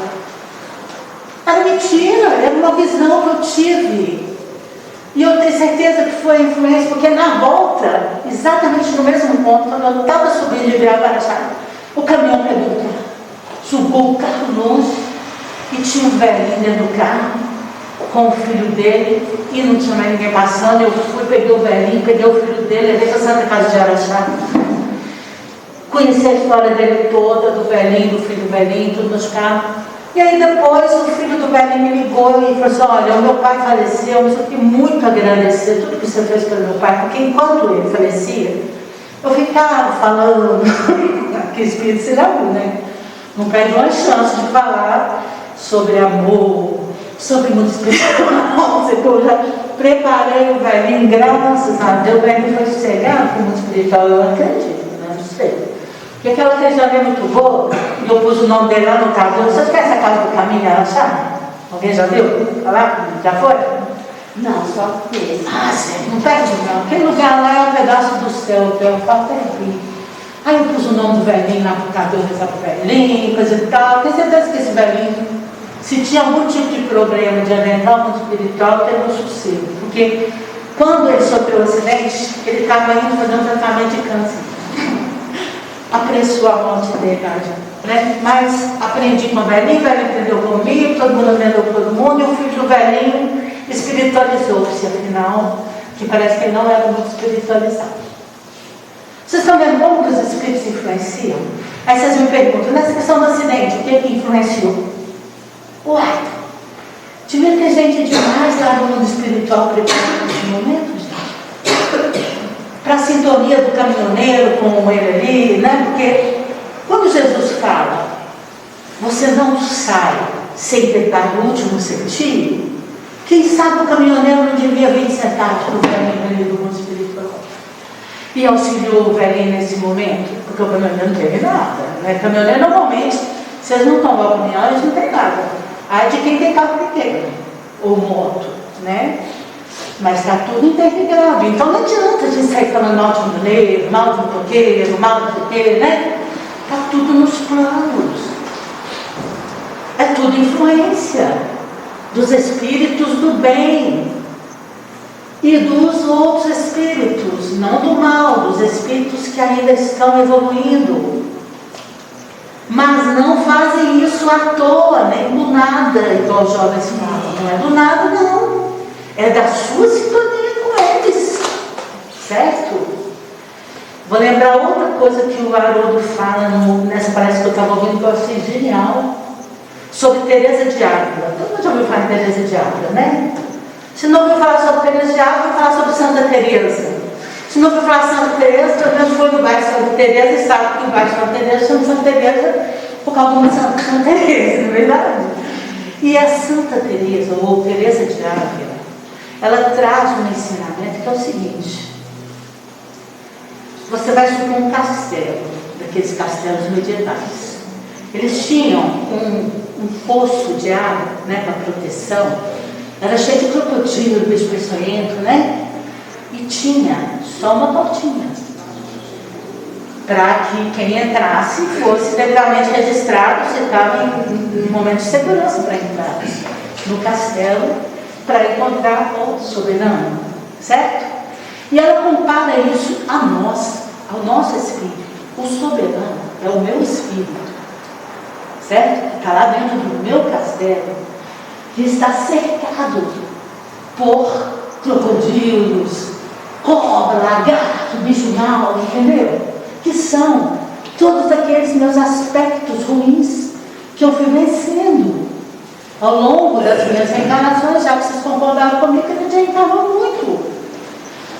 C: Era mentira, era uma visão que eu tive. E eu tenho certeza que foi a influência, porque na volta, exatamente no mesmo ponto, quando eu estava subindo de Ibiá para Araçá, o caminhão pegou o carro, jogou o carro longe, e tinha um velhinho dentro do carro, com o filho dele, e não tinha mais ninguém passando. Eu fui, peguei o velhinho, peguei o filho dele, levei para Santa Casa de Araxá. Conheci a história dele toda, do velhinho, do filho do velhinho, tudo nos carros. E aí depois o filho do velhinho me ligou e falou assim, olha, o meu pai faleceu, mas eu fiquei muito agradecer tudo que você fez pelo meu pai, porque enquanto ele falecia, eu ficava falando, que espírito você já viu, né? Não perde uma chance de falar sobre amor, sobre mundo espiritual. Eu já preparei o velhinho, graças a Deus, o velhinho foi sossegado com o mundo espiritual, eu acredito, né? Não sei. Porque aquela região é muito boa, e eu pus o nome dele lá no carro. Você conhece a Casa do Caminho, Araxá? Alguém já viu? Lá? Já foi?
D: Não, só esse.
C: Ah, sério, não perde não. Aquele lugar lá é um pedaço do céu, que eu falo aqui. Aí eu pus o nome do velhinho lá pro cabelo, rezar pro velhinho, coisa e tal. Tenho certeza que esse velhinho, se tinha algum tipo de problema de adentrar o mundo espiritual, teve um sossego. Porque quando ele sofreu o acidente, ele estava indo fazer um tratamento de câncer. Apressou a morte dele, né? Mas aprendi com o velhinho aprendeu comigo, todo mundo aprendeu com todo mundo, e o filho do velhinho espiritualizou-se, afinal, que parece que ele não era muito espiritualizado. Vocês estão vendo como que os espíritos influenciam? Aí vocês me perguntam, nessa questão do acidente, o que é que influenciou? Uai, devia ter gente demais lá no mundo espiritual preparado nesse momento, gente. Para a sintonia do caminhoneiro com ele ali, né? Porque quando Jesus fala, você não sai sem ter dado o último sentido, quem sabe o caminhoneiro não devia vir sentado para o velhinho ali do mundo espiritual. E auxiliou o velhinho nesse momento, porque o caminhoneiro não teve nada, né? O caminhoneiro normalmente, se eles não tomam o caminhão, eles não têm nada. Aí de quem tem carro pequeno, ou moto, né? Mas está tudo interligado. Então não adianta a gente sair falando mal de um mineiro, mal de um toqueiro, mal de um toqueiro, né? Está tudo nos planos. É tudo influência dos espíritos do bem e dos outros espíritos, não do mal, dos espíritos que ainda estão evoluindo. Mas não fazem isso à toa, nem do nada, igual os jovens falam. Não é do nada, não. É da sua sintonia com eles. Certo? Vou lembrar outra coisa que o Haroldo fala nessa palestra que eu estava ouvindo, que eu achei genial, sobre Teresa de Ávila. Todo mundo já ouviu falar de Teresa de Ávila, né? Se não ouviu falar sobre Teresa de Ávila, vou falar sobre Santa Teresa. Se não ouviu falar de Santa Teresa, pelo menos foi no bairro Santa Teresa e sabe que o bairro Santa Teresa chama Santa Teresa por causa de uma Santa Teresa, não é verdade? E a Santa Teresa, ou Teresa de Ávila, ela traz um ensinamento que é o seguinte: você vai subir um castelo, daqueles castelos medievais. Eles tinham um poço de água, né, para proteção. Era cheio de crocodilo, bicho peçonhento, né? E tinha só uma portinha, para que quem entrasse fosse devidamente registrado, se estava em um momento de segurança para entrar no castelo, para encontrar o soberano, certo? E ela compara isso a nós, ao nosso espírito. O soberano é o meu espírito, certo? Está lá dentro do meu castelo, que está cercado por crocodilos, cobra, lagarto, bicho mau, entendeu? Que são todos aqueles meus aspectos ruins que eu fui vencendo ao longo das minhas reencarnações, já que vocês concordaram comigo que a gente reencarnou muito.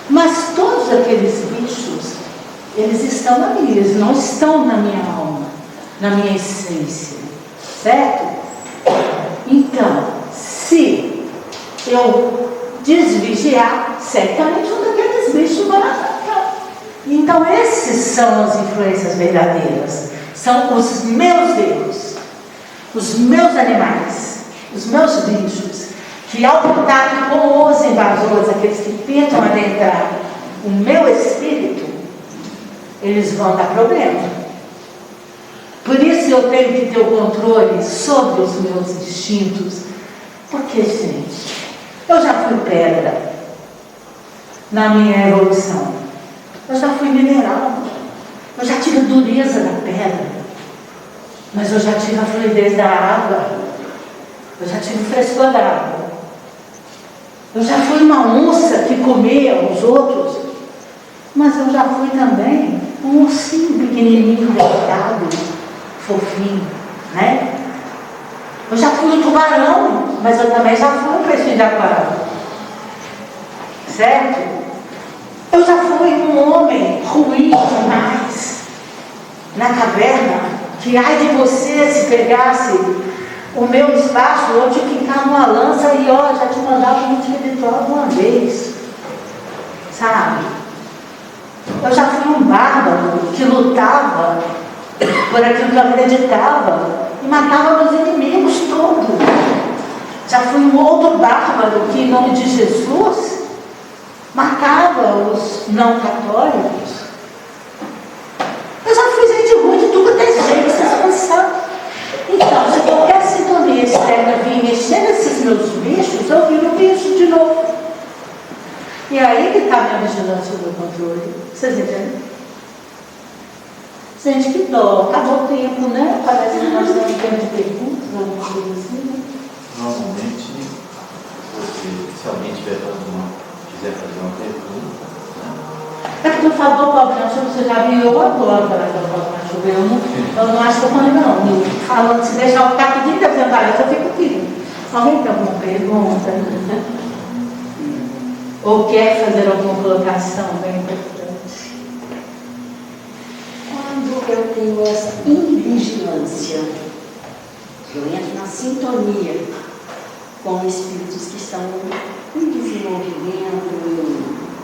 C: Mas todos aqueles bichos, eles estão ali, eles não estão na minha alma, na minha essência, certo? Então, se eu desvigiar, certamente um daqueles bichos vai atacar. Então esses são as influências verdadeiras, são os meus erros, os meus animais, os meus bichos, que ao contato com os invasores, aqueles que tentam adentrar o meu espírito, eles vão dar problema. Por isso eu tenho que ter o controle sobre os meus instintos, porque, gente, eu já fui pedra na minha evolução, eu já fui mineral, eu já tive a dureza da pedra, mas eu já tive a fluidez da água, eu já tive o frescor da água, eu já fui uma onça que comia os outros, mas eu já fui também um ursinho pequenininho, deitado, fofinho, né? Eu já fui um tubarão, mas eu também já fui um peixe de aquário, certo? Eu já fui um homem ruim demais na caverna, que ai de você se pegasse o meu espaço, eu tinha que ficar numa lança e ó, já te mandava um espiritual de uma vez, sabe? Eu já fui um bárbaro que lutava por aquilo que eu acreditava e matava meus inimigos todos. Já fui um outro bárbaro que, em nome de Jesus, matava os não católicos. Eu já fui gente ruim de tudo até jeito, vocês não sabem. Então, se qualquer sintonia externa vir mexer nesses meus bichos, eu viro bicho de novo. E aí que está a minha vigilância do controle. Vocês entendem? Gente, que dó. Acabou o tempo, né? Parece que nós temos tempo de perguntas, alguma coisa assim, né?
A: Normalmente, se alguém quiser fazer uma pergunta, né?
C: É porque eu falo do pobre não, você já viu, eu adoro falar do pobre não chover. Eu não acho que eu falei, não. Eu falo, se deixar o carro de apresentar, eu fico aqui. Alguém tem alguma pergunta? Ou quer fazer alguma colocação bem importante?
D: Quando eu tenho essa invigilância, eu entro na sintonia com espíritos que estão em desenvolvimento,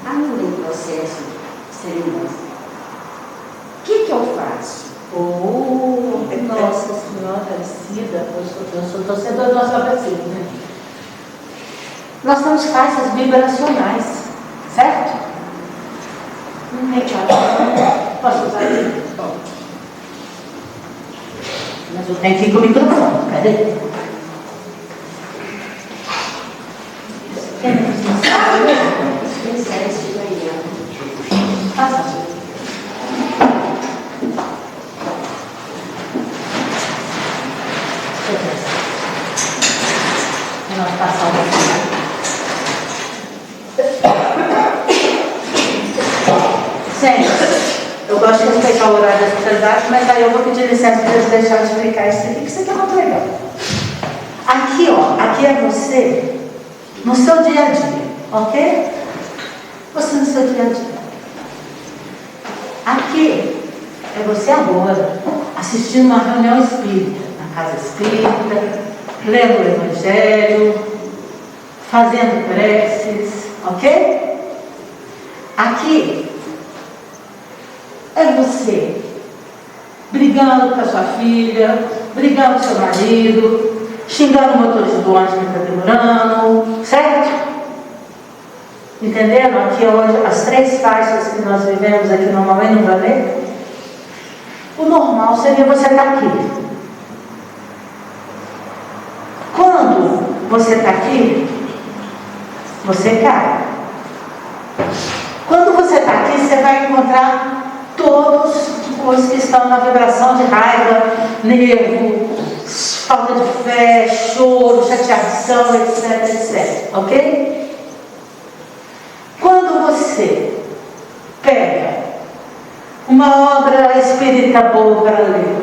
D: ainda em processo de serem bons. O que eu faço?
C: Nossa Senhora Cida, eu sou torcedor do nosso Aparecido, né? Nós temos faixas vibracionais, certo? Posso usar aqui? Mas eu tenho que ir com o microfone, cadê? Passa. Nós passamos. Gente, eu gosto de respeitar o horário da especialidade, mas aí eu vou pedir licença para eles deixarem de explicar isso aqui, que isso aqui é muito legal. Aqui, ó, aqui é você no seu dia a dia, ok? Você no seu dia a dia. Aqui é você agora, assistindo uma reunião espírita, na casa espírita, lendo o Evangelho, fazendo preces, ok? Aqui é você brigando com a sua filha, brigando com o seu marido, xingando o motorista do ônibus que está demorando, certo? Entenderam? Aqui é onde as três faixas que nós vivemos aqui normalmente no planeta. O normal seria você estar aqui. Quando você está aqui, você cai. Quando você está aqui, você vai encontrar todos os que estão na vibração de raiva, nervo, falta de fé, choro, chateação, etc, etc. Ok? Quando você pega uma obra espírita boa para ler,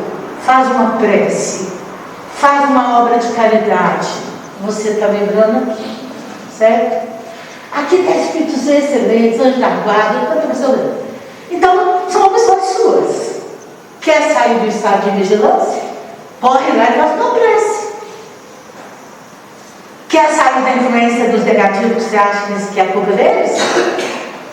C: faz uma prece, faz uma obra de caridade, você está vibrando aqui, certo? Aqui está espíritos excelentes, anjos da guarda, tanta pessoa. Então, são opções suas. Quer sair do estado de vigilância? Corre lá e faz uma prece. Quer sair da influência dos negativos que você acha que é culpa deles?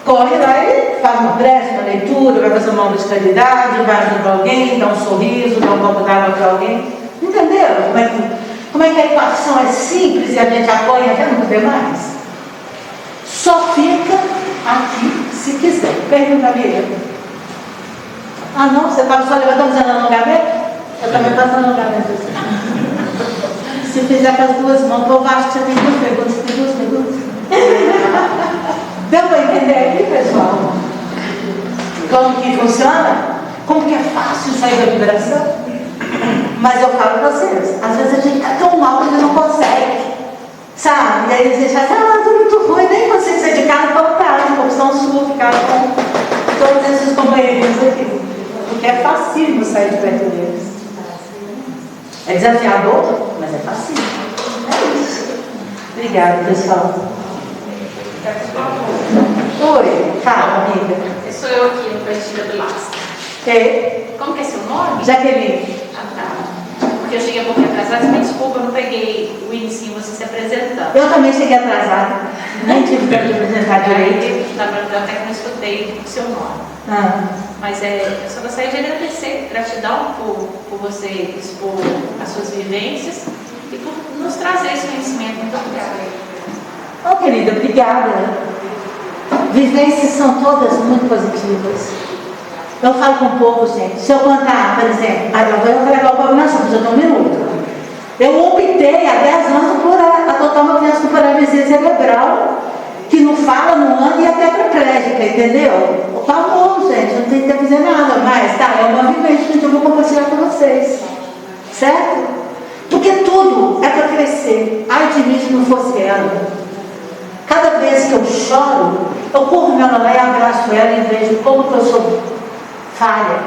C: corre lá e faz uma prece, uma leitura, vai fazer uma obra de caridade, vai ajudar alguém, dá um sorriso, dá um copo d'água para alguém. Entendeu? Como é que a equação é simples e a gente apoia até não poder mais? Só fica aqui se quiser. Pergunta, amiga. Ah, não? Você estava só levantando dizendo alongamento? Eu também faço alongamento assim. Se fizer com as duas mãos, o povo acha que você tem duas perguntas. Deu para entender aqui, pessoal? Como que funciona? Como que é fácil sair da vibração? Mas eu falo para vocês, às vezes a gente está tão mal que a gente não consegue, sabe? E aí a gente acha, tudo muito ruim, nem consigo sair de casa tão tarde, como opção sua, ficar com todos esses companheiros aqui. Porque é facílimo sair de perto deles. É desafiador, mas é facílimo. É isso. Obrigada, pessoal. Oi, fala, amiga.
E: Sou eu aqui no Partida do Lastra.
C: Que?
E: Como que é seu nome?
C: Jaqueline.
E: Ah, tá. Porque eu cheguei um pouquinho atrasada, me desculpa, eu não peguei o início, você se apresentando.
C: Eu também cheguei atrasada. Nem tive tempo de apresentar direito.
E: Na verdade, até que não escutei o seu nome. Mas eu só gostaria de agradecer, gratidão por você expor as suas vivências e por nos trazer esse conhecimento. Muito obrigada.
C: Querida, obrigada. Vivências são todas muito positivas. Eu falo com o povo, gente. Se eu contar, por exemplo, eu vou entregar o povo na chama, eu tenho um minuto. Eu optei há 10 anos por adotar uma criança com paralisia cerebral, que não fala, não anda e é tetraplégica, entendeu? Tá bom, gente, não tem que fazer nada, mas tá, é uma vivência que eu vou compartilhar com vocês. Certo? Porque tudo é para crescer. Ai de mim se não fosse ela. Cada vez que eu choro, eu corro nela lá e abraço ela e vejo como que eu sou falha.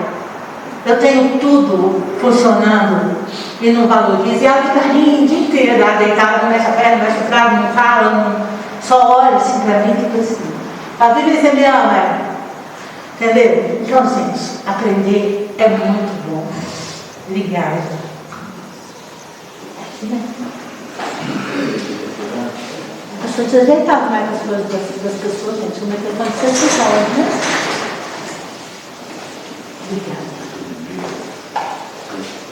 C: Eu tenho tudo funcionando e não valorizo. E ela fica rindo o dia inteiro, ela deitada, não mexe a perna, mexe o cravo, não fala, não, só olha assim para mim e fica assim. A Bíblia você me ama, entendeu? Então, gente, aprender é muito bom. Obrigada. As pessoas ajeitavam mais as coisas das pessoas, gente. O microfone sempre fala, né? Obrigada.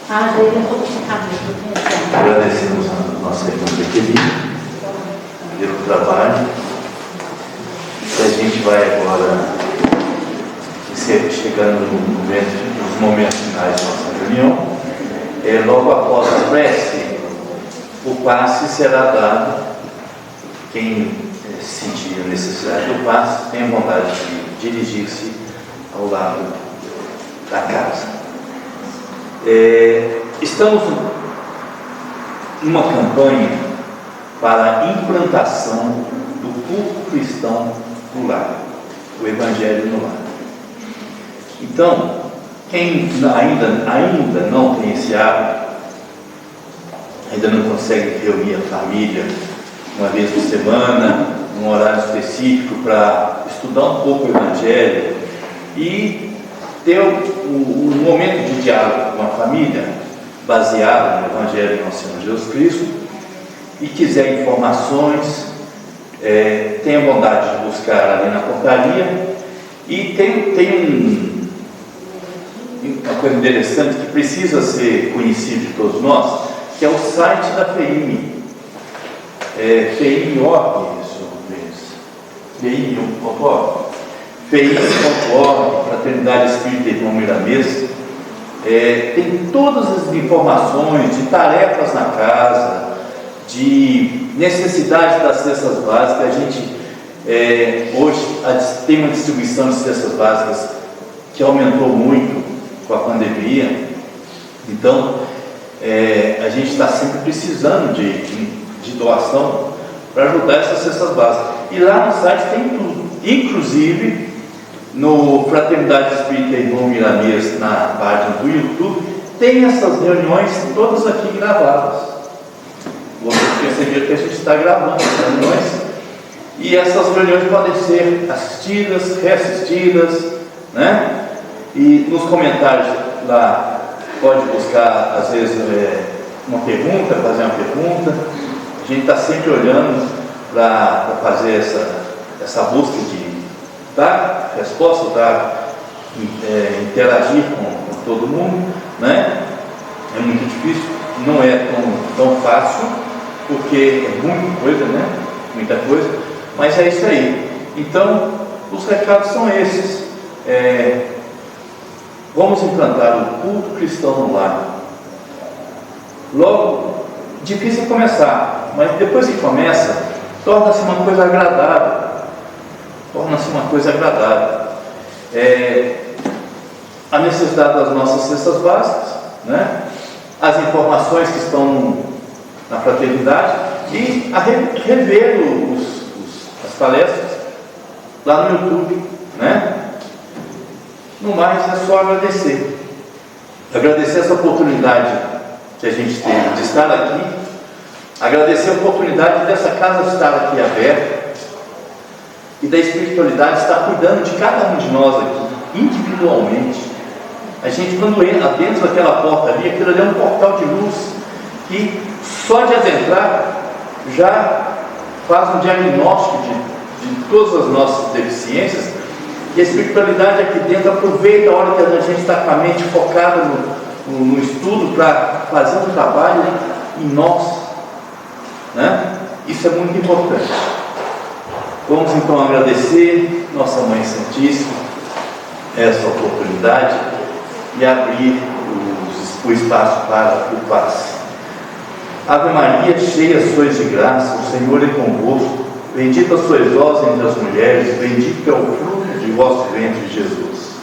C: Já ia um pouquinho cabelo.
A: Agradecemos a nossa irmã Jaqueline pelo trabalho. A gente vai agora chegando nos momentos finais da nossa reunião. Logo após a prece, o passe será dado. Quem sentir a necessidade do passe tem a vontade de dirigir-se ao lado da casa. Estamos numa campanha para a implantação do culto cristão no lar, o Evangelho no lar. Então, quem ainda não tem esse hábito, ainda não consegue reunir a família uma vez por semana, num horário específico, para estudar um pouco o Evangelho e ter um momento de diálogo com a família baseado no Evangelho de nosso Senhor Jesus Cristo, e quiser informações, tenha vontade de buscar ali na portaria. E tem uma coisa interessante que precisa ser conhecido de todos nós, que é o site da FEIME. FEIME.org, FEIME.org, Fraternidade Espírita Irmão Miramês. Tem todas as informações de tarefas na casa, de necessidade das cestas básicas. A gente hoje tem uma distribuição de cestas básicas que aumentou muito com a pandemia. Então a gente está sempre precisando de doação para ajudar essas cestas básicas. E lá no site tem tudo, inclusive no Fraternidade Espírita Irmão Miramês, na página do YouTube, tem essas reuniões todas aqui gravadas. Vocês perceberam que a gente está gravando essas reuniões, e essas reuniões podem ser assistidas, reassistidas, né? E nos comentários lá pode buscar, às vezes, uma pergunta, fazer uma pergunta. A gente está sempre olhando para fazer essa busca de dar resposta, interagir com todo mundo, né? É muito difícil, não é tão fácil, porque é muita coisa, né? Muita coisa, mas é isso aí. Então, os recados são esses. Vamos implantar o culto cristão no lar. Logo, difícil começar, mas depois que começa, torna-se uma coisa agradável. A necessidade das nossas cestas básicas, né? As informações que estão na fraternidade e a rever as palestras lá no YouTube, né? No mais, é só agradecer essa oportunidade que a gente teve de estar aqui, agradecer a oportunidade dessa casa estar aqui aberta e da espiritualidade estar cuidando de cada um de nós aqui, individualmente. A gente, quando entra dentro daquela porta ali, aquilo ali é um portal de luz que só de adentrar já faz um diagnóstico de todas as nossas deficiências, e a espiritualidade aqui dentro aproveita a hora que a gente está com a mente focada no estudo para fazer um trabalho em nós, né? Isso é muito importante. Vamos então agradecer Nossa Mãe Santíssima essa oportunidade e abrir o espaço para o passe. Ave Maria, cheia sois de graça, o Senhor é convosco. Bendita sois vós entre as mulheres, bendito é o fruto de vosso ventre, Jesus.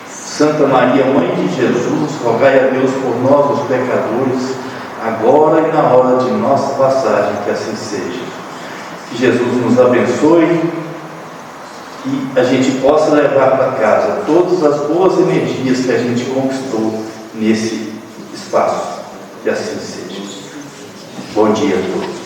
A: Santa Maria, Mãe de Jesus, rogai a Deus por nós, os pecadores, agora e na hora de nossa passagem, que assim seja. Que Jesus nos abençoe, que a gente possa levar para casa todas as boas energias que a gente conquistou nesse espaço. Que assim seja. Bom dia a todos.